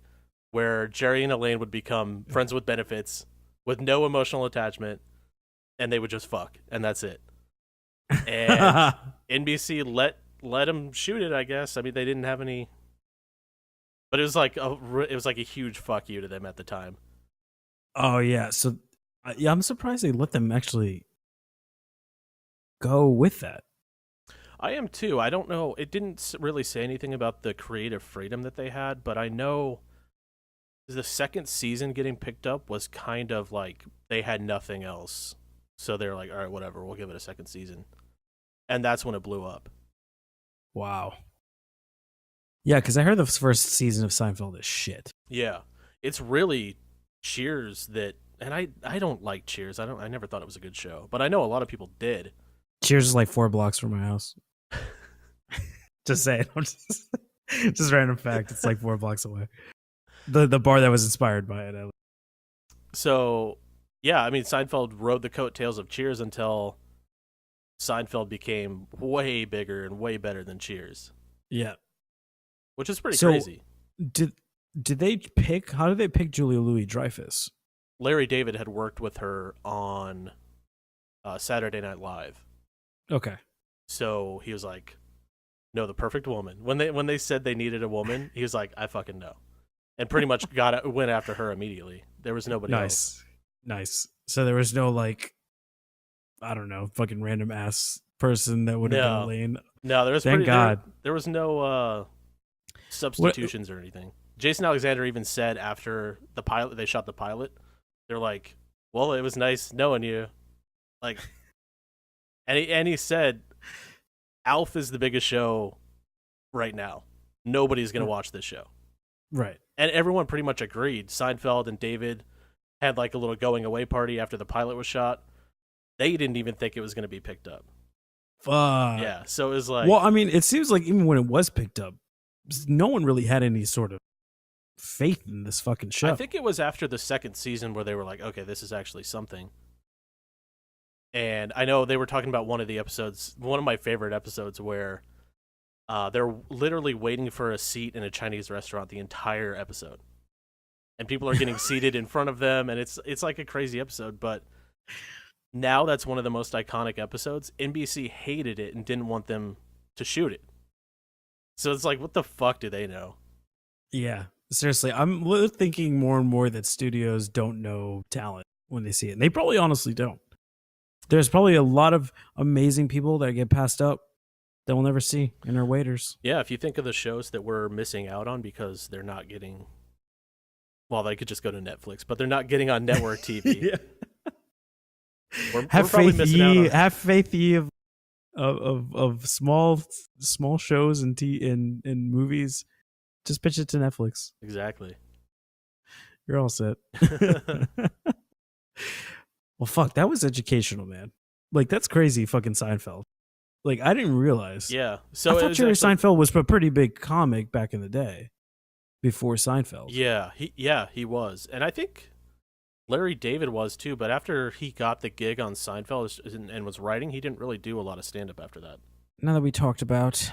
where Jerry and Elaine would become friends with benefits with no emotional attachment, and they would just fuck, and that's it. And NBC let him shoot it, I guess. I mean, they didn't have any, but it was like a huge fuck you to them at the time. Oh yeah. So yeah, I'm surprised they let them actually go with that. I am too. I don't know. It didn't really say anything about the creative freedom that they had, but I know the second season getting picked up was kind of like they had nothing else. So they're like, all right, whatever, we'll give it a second season. And that's when it blew up. Wow. Yeah, because I heard the first season of Seinfeld is shit. Yeah. It's really Cheers that, and I don't like Cheers. I never thought it was a good show, but I know a lot of people did. Cheers is like 4 blocks from my house. Just saying. I'm just random fact. It's like 4 blocks away. The bar that was inspired by it. So, yeah, I mean, Seinfeld rode the coattails of Cheers until Seinfeld became way bigger and way better than Cheers. Yeah. Which is pretty So, crazy. Did they pick? How did they pick Julia Louis-Dreyfus? Larry David had worked with her on Saturday Night Live, Okay. so he was like, "No, the perfect woman." When they said they needed a woman, he was like, "I fucking know," and pretty much went after her immediately. There was nobody else. Nice. So there was no like, I don't know, fucking random ass person that would have No. been Elaine. No, there was Thank God. There was no substitutions or anything. Jason Alexander even said after the pilot, they shot the pilot, they're like, "Well, it was nice knowing you," like, and he said, "Alf is the biggest show right now. Nobody's gonna watch this show," Right. and everyone pretty much agreed. Seinfeld and David had like a little going away party after the pilot was shot. They didn't even think it was gonna be picked up. Fuck. Yeah, so it was like, Well, I mean, it seems like even when it was picked up, no one really had any sort of faith in this fucking show. I think it was after the second season where they were like, okay, this is actually something. And I know they were talking about one of the episodes, one of my favorite episodes, where they're literally waiting for a seat in a Chinese restaurant the entire episode. And people are getting seated in front of them, and it's like a crazy episode, but now that's one of the most iconic episodes. NBC hated it and didn't want them to shoot it. So it's like, what the fuck do they know? Yeah. Seriously, I'm thinking more and more that studios don't know talent when they see it. And they probably honestly don't. There's probably a lot of amazing people that get passed up that we'll never see in our waiters. Yeah, if you think of the shows that we're missing out on because they're not getting, well, they could just go to Netflix, but they're not getting on network TV. Yeah. We're Have probably faith missing out ye, on. have faith ye of small shows and and movies. Just pitch it to Netflix. Exactly. You're all set. Well, fuck, that was educational, man. Like, that's crazy, fucking Seinfeld. Like, I didn't realize. Yeah. So I it thought was Jerry actually- Seinfeld was a pretty big comic back in the day, before Seinfeld. Yeah, he was, and I think Larry David was too. But after he got the gig on Seinfeld and was writing, he didn't really do a lot of stand up after that. Now that we talked about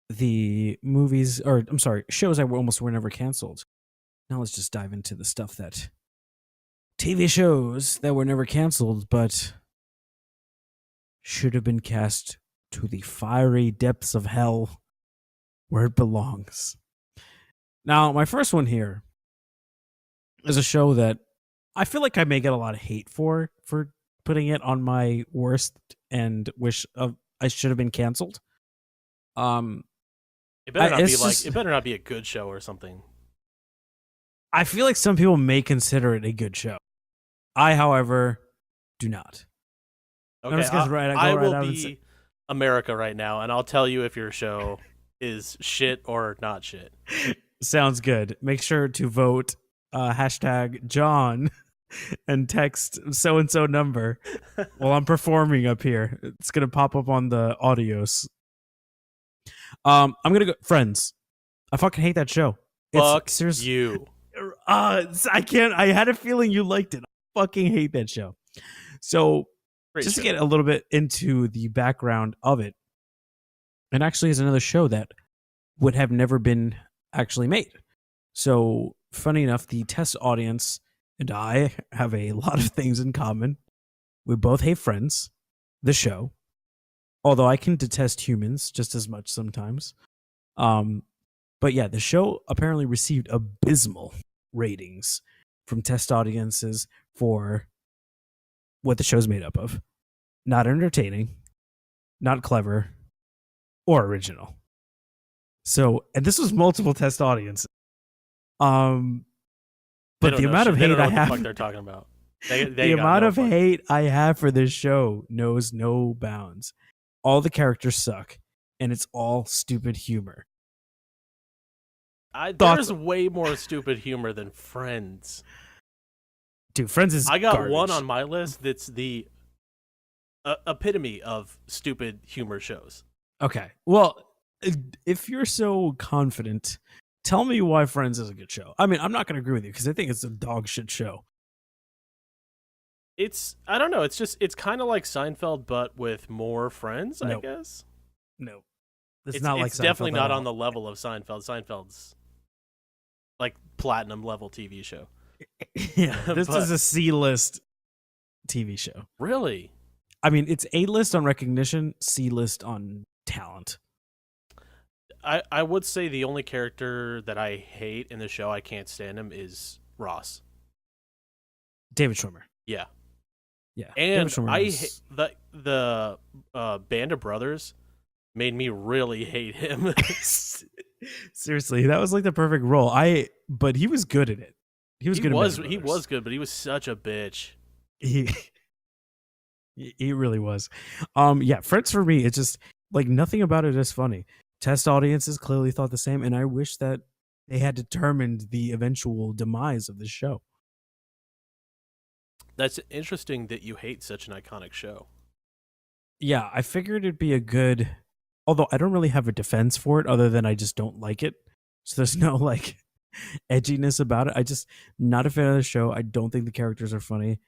the movies, or I'm sorry, shows that were never canceled, now let's just dive into the stuff that TV shows that were never canceled, but should have been cast to the fiery depths of hell where it belongs. Now, my first one here is a show that I feel like I may get a lot of hate for putting it on my worst and wish of I should have been canceled. It better not be it's like just- it better not be a good show or something. I feel like some people may consider it a good show. I, however, do not. Okay, just gonna go I right will out and be say- America right now, and I'll tell you if your show is shit or not shit. Sounds good. Make sure to vote hashtag John and text so-and-so number while I'm performing up here. It's going to pop up on the audios. I'm going to go. Friends. I fucking hate that show. Fuck seriously. you. I can't. I had a feeling you liked it. I fucking hate that show. So Great just show. to get a little bit into the background of it, it actually is another show that would have never been actually made. So, funny enough, the test audience and I have a lot of things in common. We both hate Friends, the show, although I can detest humans just as much sometimes. But yeah, the show apparently received abysmal ratings from test audiences for what the show's made up of. Not entertaining, not clever, or original. So, and this was multiple test audiences. They But don't the know amount of shit. They hate don't know I what the have, fuck they're talking about. They the got amount no of fucking- hate I have for this show knows no bounds. All the characters suck, and it's all stupid humor. There's way more stupid humor than Friends. Dude, Friends is I got garbage. one on my list that's the epitome of stupid humor shows. Okay, well, if you're so confident, tell me why Friends is a good show. I mean, I'm not going to agree with you because I think it's a dog shit show. I don't know, it's kind of like Seinfeld but with more friends, I Nope. guess. No, it's not like it's definitely Seinfeld at not all. on the level of Seinfeld. Seinfeld's like platinum level TV show. Yeah, this But- is a C-list TV show. Really? I mean, it's A-list on recognition, C-list on talent. I would say the only character that I hate in the show, I can't stand him, is Ross. David Schwimmer. Yeah. Yeah, And David Schwimmer I is- the Band of Brothers made me really hate him. Seriously, that was like the perfect role. But he was good at it. He was good. At Band of He Brothers. was good, but he was such a bitch. He he really was. Yeah, Friends for me, it's just like nothing about it is funny. Test audiences clearly thought the same, and I wish that they had determined the eventual demise of the show. That's interesting that you hate such an iconic show. Yeah, I figured it'd be a good, although I don't really have a defense for it other than I just don't like it. So there's no like edginess about it. I just not a fan of the show. I don't think the characters are funny.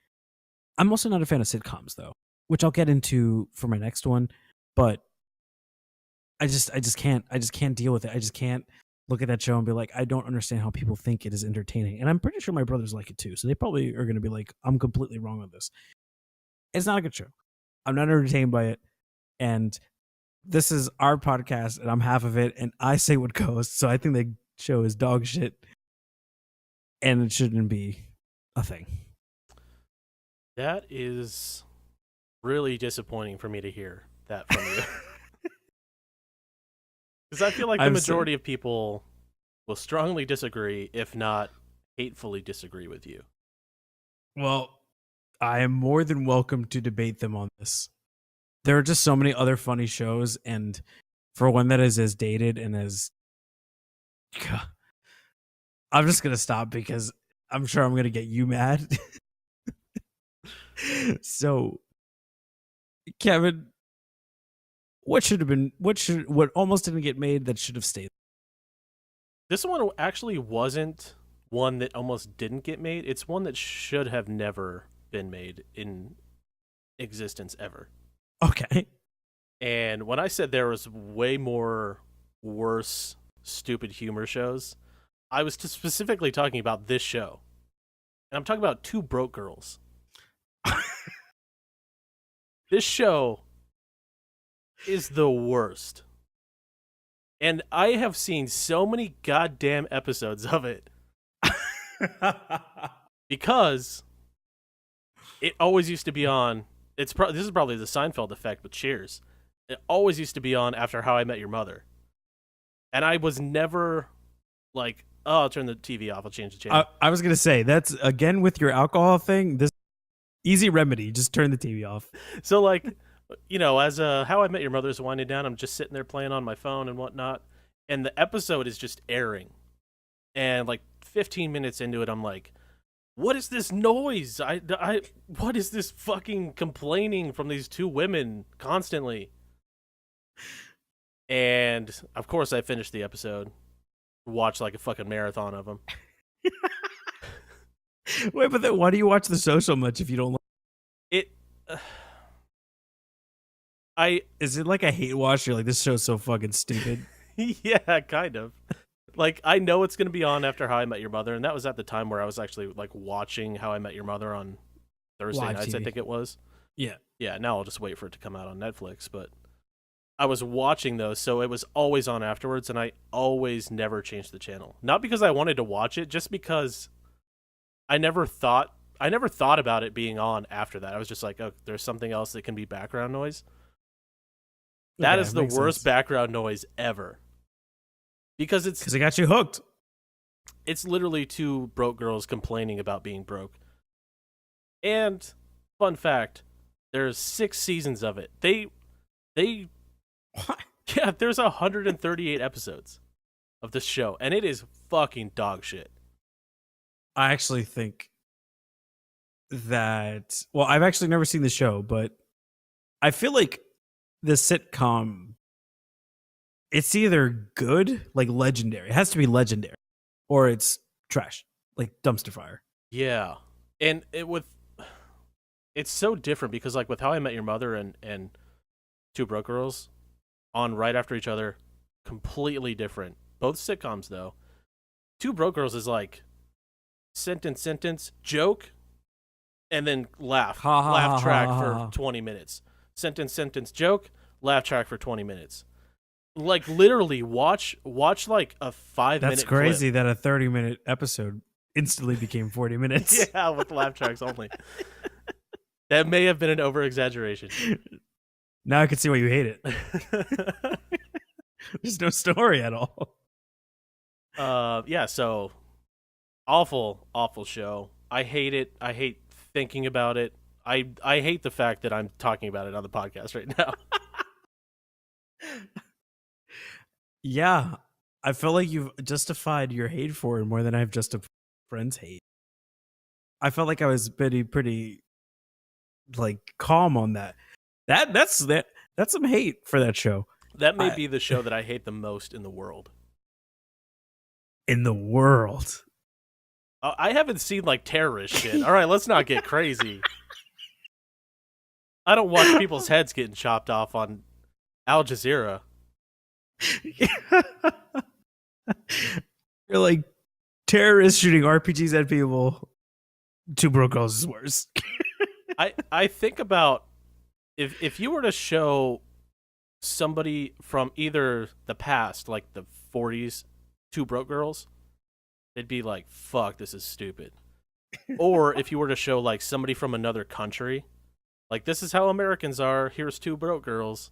I'm also not a fan of sitcoms though, which I'll get into for my next one, but I just can't deal with it. I just can't look at that show and be like, I don't understand how people think it is entertaining. And I'm pretty sure my brothers like it too. So they probably are going to be like, I'm completely wrong on this. It's not a good show. I'm not entertained by it. And this is our podcast and I'm half of it and I say what goes. So I think the show is dog shit and it shouldn't be a thing. That is really disappointing for me to hear that from you. Because I feel like the I'm majority of people will strongly disagree, if not hatefully disagree with you. Well, I am more than welcome to debate them on this. There are just so many other funny shows, and for one that is as dated and as... God. I'm just going to stop because I'm sure I'm going to get you mad. So, Kevin, what almost didn't get made that should have stayed? This one actually wasn't one that almost didn't get made. It's one that should have never been made in existence ever. Okay. And when I said there was way more worse, stupid humor shows, I was specifically talking about this show. And I'm talking about Two Broke Girls. This show is the worst. And I have seen so many goddamn episodes of it. Because it always used to be on. This is probably the Seinfeld effect with Cheers. It always used to be on after How I Met Your Mother. And I was never like, oh, I'll turn the TV off. I'll change the channel. I was going to say, that's, again, with your alcohol thing, this easy remedy. Just turn the TV off. So, like, you know, as How I Met Your Mother is winding down, I'm just sitting there playing on my phone and whatnot. And the episode is just airing. And, like, 15 minutes into it, I'm like, what is this noise? What is this fucking complaining from these two women constantly? And, of course, I finished the episode. Watched, like, a fucking marathon of them. Wait, but then why do you watch the show so much if you don't like It... Is it like a hate watch? You're like, this show's so fucking stupid. Yeah, kind of. Like, I know it's going to be on after How I Met Your Mother, and that was at the time where I was actually, like, watching How I Met Your Mother on Thursday Live nights, TV. I think it was. Yeah. Yeah, now I'll just wait for it to come out on Netflix, but I was watching those, so it was always on afterwards, and I always never changed the channel. Not because I wanted to watch it, just because I never thought about it being on after that. I was just like, oh, there's something else that can be background noise. That Okay, is the makes worst sense. background noise ever. Because Because it got you hooked. it's literally two broke girls complaining about being broke. And fun fact, there's 6 seasons of it. They What? yeah, there's 138 episodes of this show, and it is fucking dog shit. I actually think that, well, I've actually never seen the show, but I feel like the sitcom, it's either good, like legendary. It has to be legendary, or it's trash, like dumpster fire. Yeah. And it's so different because, like, with How I Met Your Mother and Two Broke Girls on right after each other, completely different. Both sitcoms, though. Two Broke Girls is like sentence, joke, and then laugh track for 20 minutes. Sentence, joke, laugh track for 20 minutes. Like literally watch like a 5 minute That's crazy clip. that a 30-minute episode instantly became 40 minutes. Yeah, with laugh tracks only. That may have been an over exaggeration. Now I can see why you hate it. There's no story at all. Yeah, so awful show. I hate it. I hate thinking about it. I hate the fact that I'm talking about it on the podcast right now. Yeah, I feel like you've justified your hate for it more than I've justified friends' hate. I felt like I was pretty like calm on that. That's some hate for that show. That may be the show that I hate the most in the world. In the world. I haven't seen like terrorist shit. All right, let's not get crazy. I don't watch people's heads getting chopped off on Al Jazeera. You're like terrorists shooting RPGs at people. Two Broke Girls is worse. I think about if you were to show somebody from either the past, like the 40s, Two Broke Girls, they'd be like, fuck, this is stupid. Or if you were to show like somebody from another country, like this is how Americans are, here's Two Broke Girls,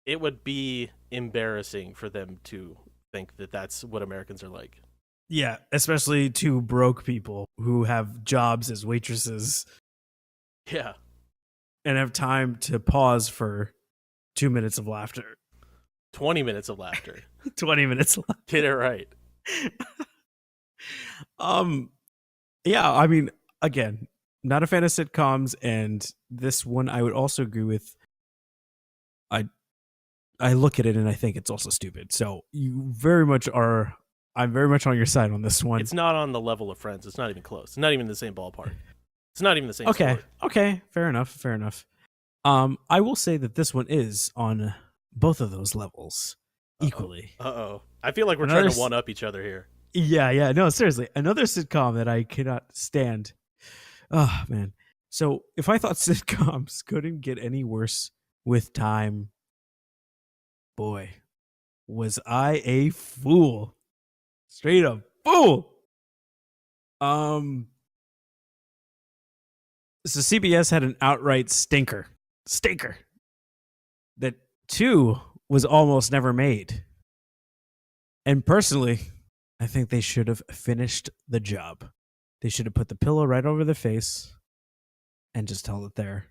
it would be embarrassing for them to think that that's what Americans are like. Yeah, especially two broke people who have jobs as waitresses Yeah. and have time to pause for 2 minutes of laughter. 20 minutes of laughter. 20 minutes left. Get it right. Yeah, I mean, again, not a fan of sitcoms, and this one I would also agree with. I look at it and I think it's also stupid. So you very much are. I'm very much on your side on this one. It's not on the level of Friends. It's not even close. It's not even the same ballpark. It's not even the same Okay. story. Okay. Fair enough. I will say that this one is on both of those levels equally. Uh-oh. I feel like we're Another trying to one-up each other here. Yeah. No, seriously. Another sitcom that I cannot stand. Oh, man. So if I thought sitcoms couldn't get any worse with time, boy, was I a fool. Straight up fool. So CBS had an outright stinker that 2 was almost never made. And personally, I think they should have finished the job. They should have put the pillow right over the face and just held it there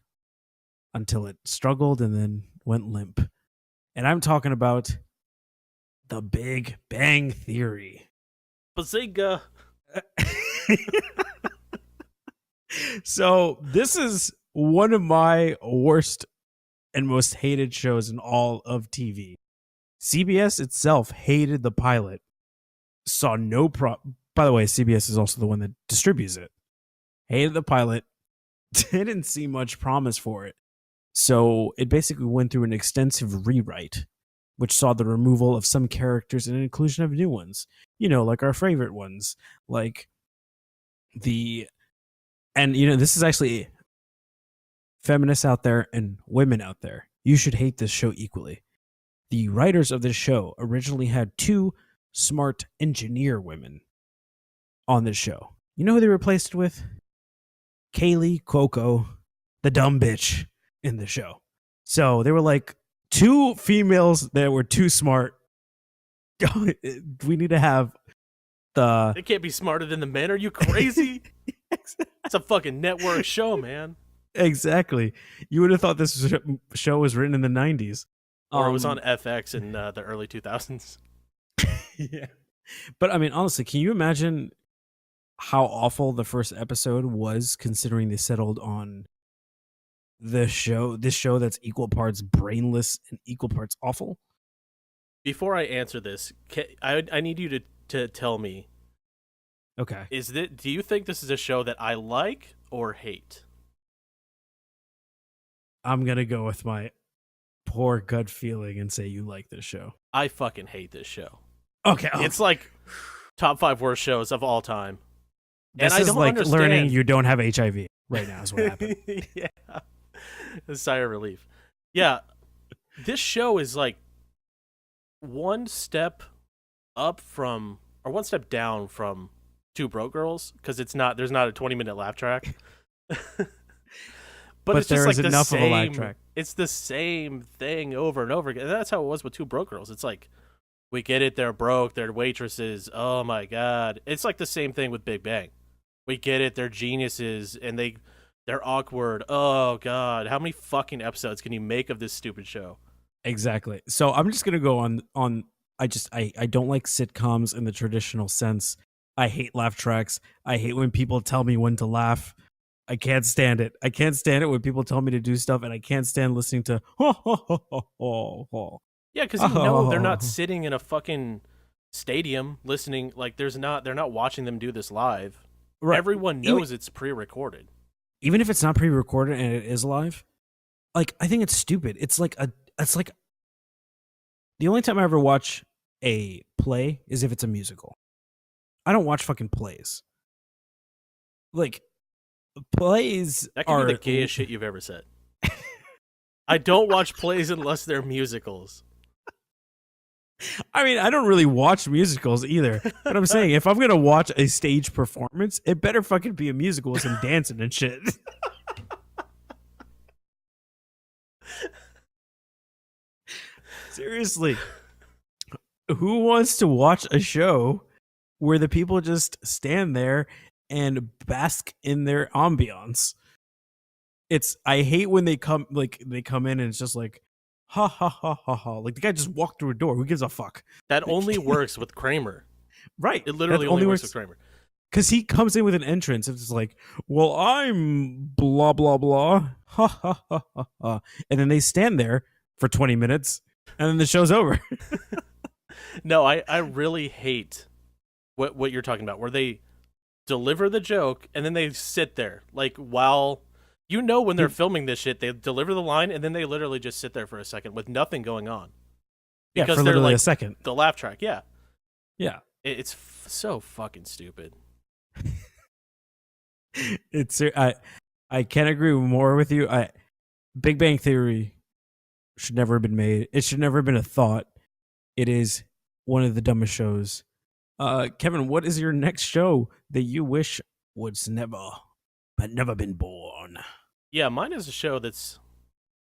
until it struggled and then went limp. And I'm talking about The Big Bang Theory. Bazinga. So this is one of my worst and most hated shows in all of TV. CBS itself hated the pilot. Saw no By the way, CBS is also the one that distributes it. Hated the pilot. Didn't see much promise for it. So it basically went through an extensive rewrite, which saw the removal of some characters and an inclusion of new ones. You know, like our favorite ones. Like and this is actually feminists out there and women out there. You should hate this show equally. The writers of this show originally had 2 smart engineer women on this show. You know who they replaced it with? Kaylee Cuoco, the dumb bitch in the show. So they were like 2 females that were too smart. We need to have They can't be smarter than the men. Are you crazy? It's a fucking network show, man. Exactly. You would have thought this show was written in the 90s. Or it was on FX in the early 2000s. Yeah. But I mean, honestly, can you imagine how awful the first episode was, considering they settled on this show that's equal parts brainless and equal parts awful? Before I answer this, I need you to tell me. Okay. Do you think this is a show that I like or hate? I'm going to go with my poor gut feeling and say you like this show. I fucking hate this show. Okay. It's like top 5 worst shows of all time. This and I is don't like understand. learning you don't have HIV right now is what happened. Yeah. A sigh of relief. Yeah. This show is like one step up from, or one step down from Two Broke Girls, because there's not a 20-minute laugh track. But it's there just is like enough the of same, a laugh track. It's the same thing over and over again. And that's how it was with Two Broke Girls. It's like, we get it, they're broke, they're waitresses. Oh my god. It's like the same thing with Big Bang. We get it, they're geniuses, and they're awkward. Oh god, how many fucking episodes can you make of this stupid show? Exactly. So I'm just gonna go on. I don't like sitcoms in the traditional sense. I hate laugh tracks. I hate when people tell me when to laugh. I can't stand it. I can't stand it when people tell me to do stuff, and I can't stand listening to Yeah, because they're not sitting in a fucking stadium listening. Like they're not watching them do this live. Right. Everyone knows it's pre-recorded. Even if it's not pre-recorded and it is live, like I think it's stupid. It's like the only time I ever watch a play is if it's a musical. I don't watch fucking plays. Like plays That could are be the gayest shit you've ever said. I don't watch plays unless they're musicals. I mean, I don't really watch musicals either. But I'm saying if I'm gonna watch a stage performance, it better fucking be a musical with some dancing and shit. Seriously. Who wants to watch a show where the people just stand there and bask in their ambiance? I hate when they come in and it's just like ha ha ha ha ha. Like the guy just walked through a door. Who gives a fuck? That only works with Kramer. Right. It literally That only works with Kramer. Because he comes in with an entrance and it's like, well, I'm blah, blah, blah. Ha, ha, ha, ha, ha. And then they stand there for 20 minutes and then the show's over. No, I really hate what you're talking about, where they deliver the joke and then they sit there. Like, while, when they're filming this shit, they deliver the line and then they literally just sit there for a second with nothing going on. Yeah, Because for they're literally like a second. the laugh track, yeah. Yeah. It's so fucking stupid. I can't agree more with you. Big Bang Theory should never have been made. It should never have been a thought. It is one of the dumbest shows. Kevin, what is your next show that you wish was never been born? Yeah, mine is a show that's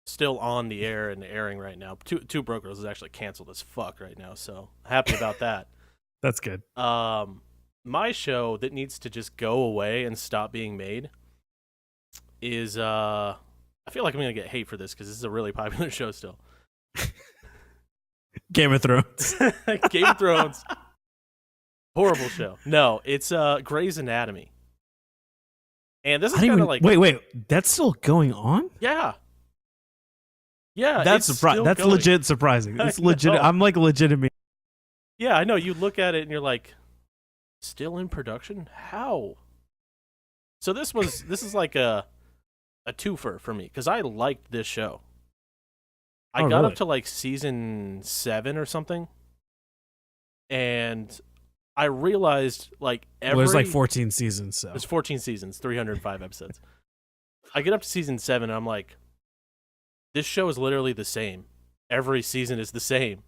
still on the air and airing right now. Two Broke Girls is actually canceled as fuck right now, so happy about that. That's good. My show that needs to just go away and stop being made is I feel like I'm gonna get hate for this because this is a really popular show still. Game of Thrones. Game of Thrones. Horrible show. No, it's Grey's Anatomy. And this is kind of like wait, that's still going on? Yeah. Yeah, that's That's going. legit surprising. It's legit. I'm like legitimate. Yeah, I know. You look at it and you're like, still in production? How? So this is like a twofer for me because I liked this show. I got really? up to like season 7 or something, and I realized like There's like 14 seasons, so there's 14 seasons, 305 episodes. I get up to season 7 and I'm like, this show is literally the same. Every season is the same.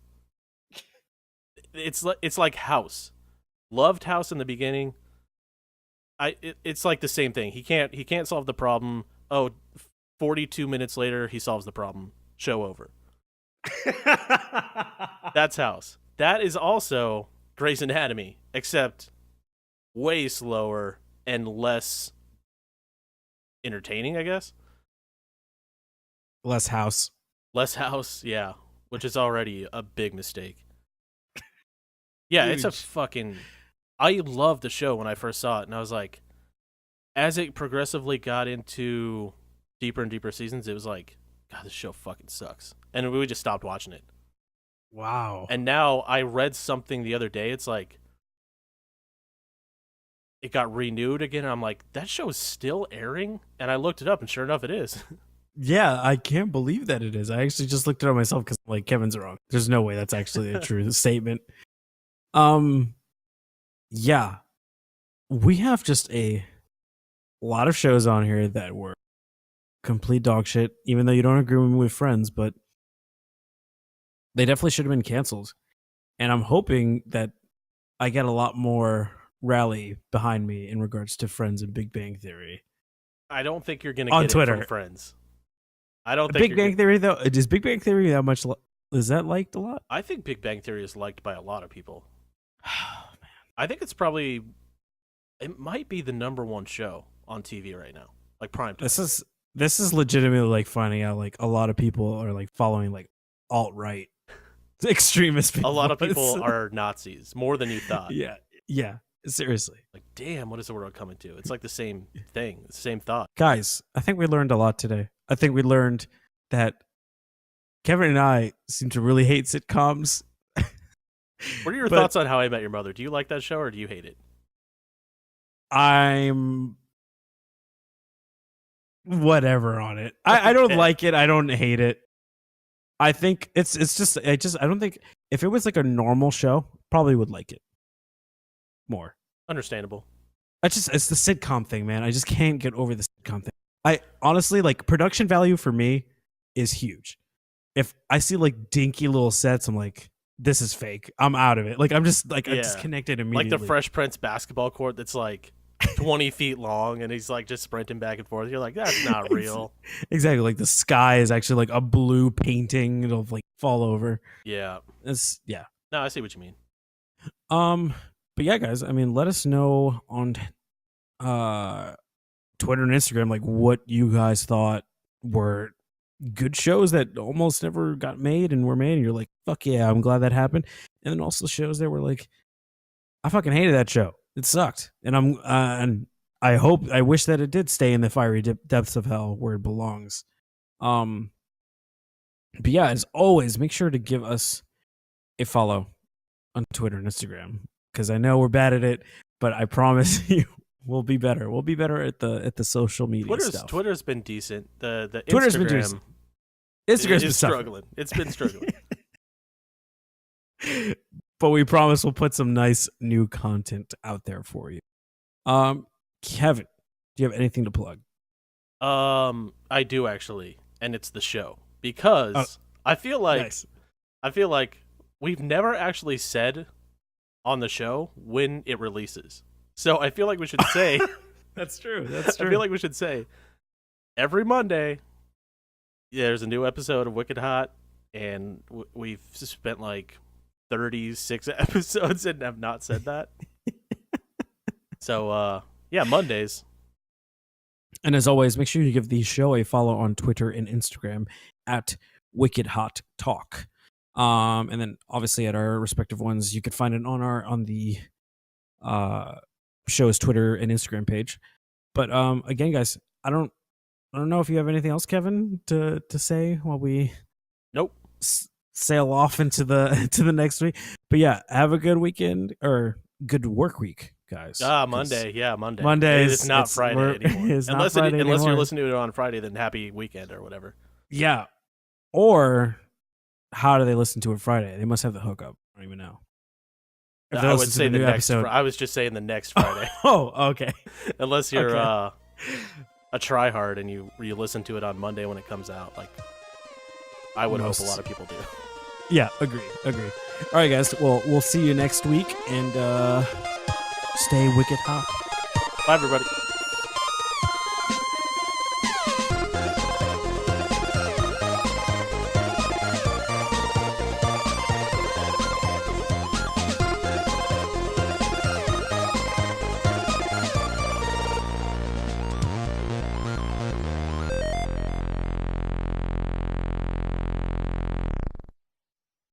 It's like House. Loved House in the beginning. It's like the same thing. He can't solve the problem. Oh, 42 minutes later he solves the problem. Show over. That's House. That is also Grey's Anatomy, except way slower and less entertaining, I guess. Less House. Less House, yeah, which is already a big mistake. Yeah, Huge. it's a fucking... I loved the show when I first saw it, and I was like, as it progressively got into deeper and deeper seasons, it was like, God, this show fucking sucks. And we just stopped watching it. Wow. And now I read something the other day, it's like, it got renewed again, and I'm like, that show is still airing? And I looked it up, and sure enough, it is. Yeah, I can't believe that it is. I actually just looked it up myself because like Kevin's wrong. There's no way that's actually a true statement. yeah, we have just a lot of shows on here that were complete dog shit, even though you don't agree with me with Friends, but they definitely should have been canceled. And I'm hoping that I get a lot more rally behind me in regards to Friends and Big Bang Theory. I don't think you're going to On get Twitter. it from Friends. I don't think Big Bang Theory, though, is Big Bang Theory that much? Is that liked a lot? I think Big Bang Theory is liked by a lot of people. I think it's probably, it might be the number one show on TV right now, like prime time. This is legitimately like finding out like a lot of people are like following like alt-right extremist people. A lot of people are Nazis, more than you thought. Yeah, seriously. Like, damn, what is the world coming to? It's like the same thing, the same thought. Guys, I think we learned a lot today. I think we learned that Kevin and I seem to really hate sitcoms. What are your thoughts on How I Met Your Mother? Do you like that show or do you hate it? I'm whatever on it. I don't like it. I don't hate it. I think it's just I don't think if it was like a normal show, probably would like it more. Understandable. It's the sitcom thing, man. I just can't get over the sitcom thing. I honestly like production value for me is huge. If I see like dinky little sets, I'm like, this is fake. I'm out of it. Like I'm just like I'm disconnected immediately. Like the Fresh Prince basketball court that's like 20 feet long and he's like just sprinting back and forth. You're like, that's not real. Exactly. Like the sky is actually like a blue painting. It'll like fall over. Yeah. Yeah. No, I see what you mean. But yeah, guys, I mean, let us know on Twitter and Instagram like what you guys thought were good shows that almost never got made and were made, and you're like, fuck yeah, I'm glad that happened. And then also shows that were like, I fucking hated that show. It sucked. And and I wish that it did stay in the fiery depths of hell where it belongs. But yeah, as always, make sure to give us a follow on Twitter and Instagram, because I know we're bad at it, but I promise you we'll be better. We'll be better at the social media stuff. Twitter's been decent. The Twitter's Instagram, been decent. Instagram's been struggling. It's been struggling. But we promise we'll put some nice new content out there for you. Kevin, do you have anything to plug? I do actually, and it's the show, because I feel like we've never actually said on the show when it releases. So I feel like we should say That's true. That's true. I feel like we should say every Monday there's a new episode of Wicked Hot, and we've spent like 36 episodes and have not said that. So yeah, Mondays. And as always, make sure you give the show a follow on Twitter and Instagram at Wicked Hot Talk. And then obviously at our respective ones, you can find it on the show's Twitter and Instagram page. But again, guys, I don't know if you have anything else, Kevin, to say while we sail off into the next week. But yeah, have a good weekend or good work week, guys. Monday. Yeah, Monday. Mondays. It's not Friday anymore. It's not Friday unless anymore. you're listening to it on Friday, then happy weekend or whatever. Yeah. Or how do they listen to it Friday? They must have the hookup. I don't even know. I would say the next. I was just saying the next Friday. Oh, okay. Unless you're a tryhard and you listen to it on Monday when it comes out, like I would hope a lot of people do. Yeah, agree. All right, guys. Well, we'll see you next week, and stay wicked hot. Bye, everybody.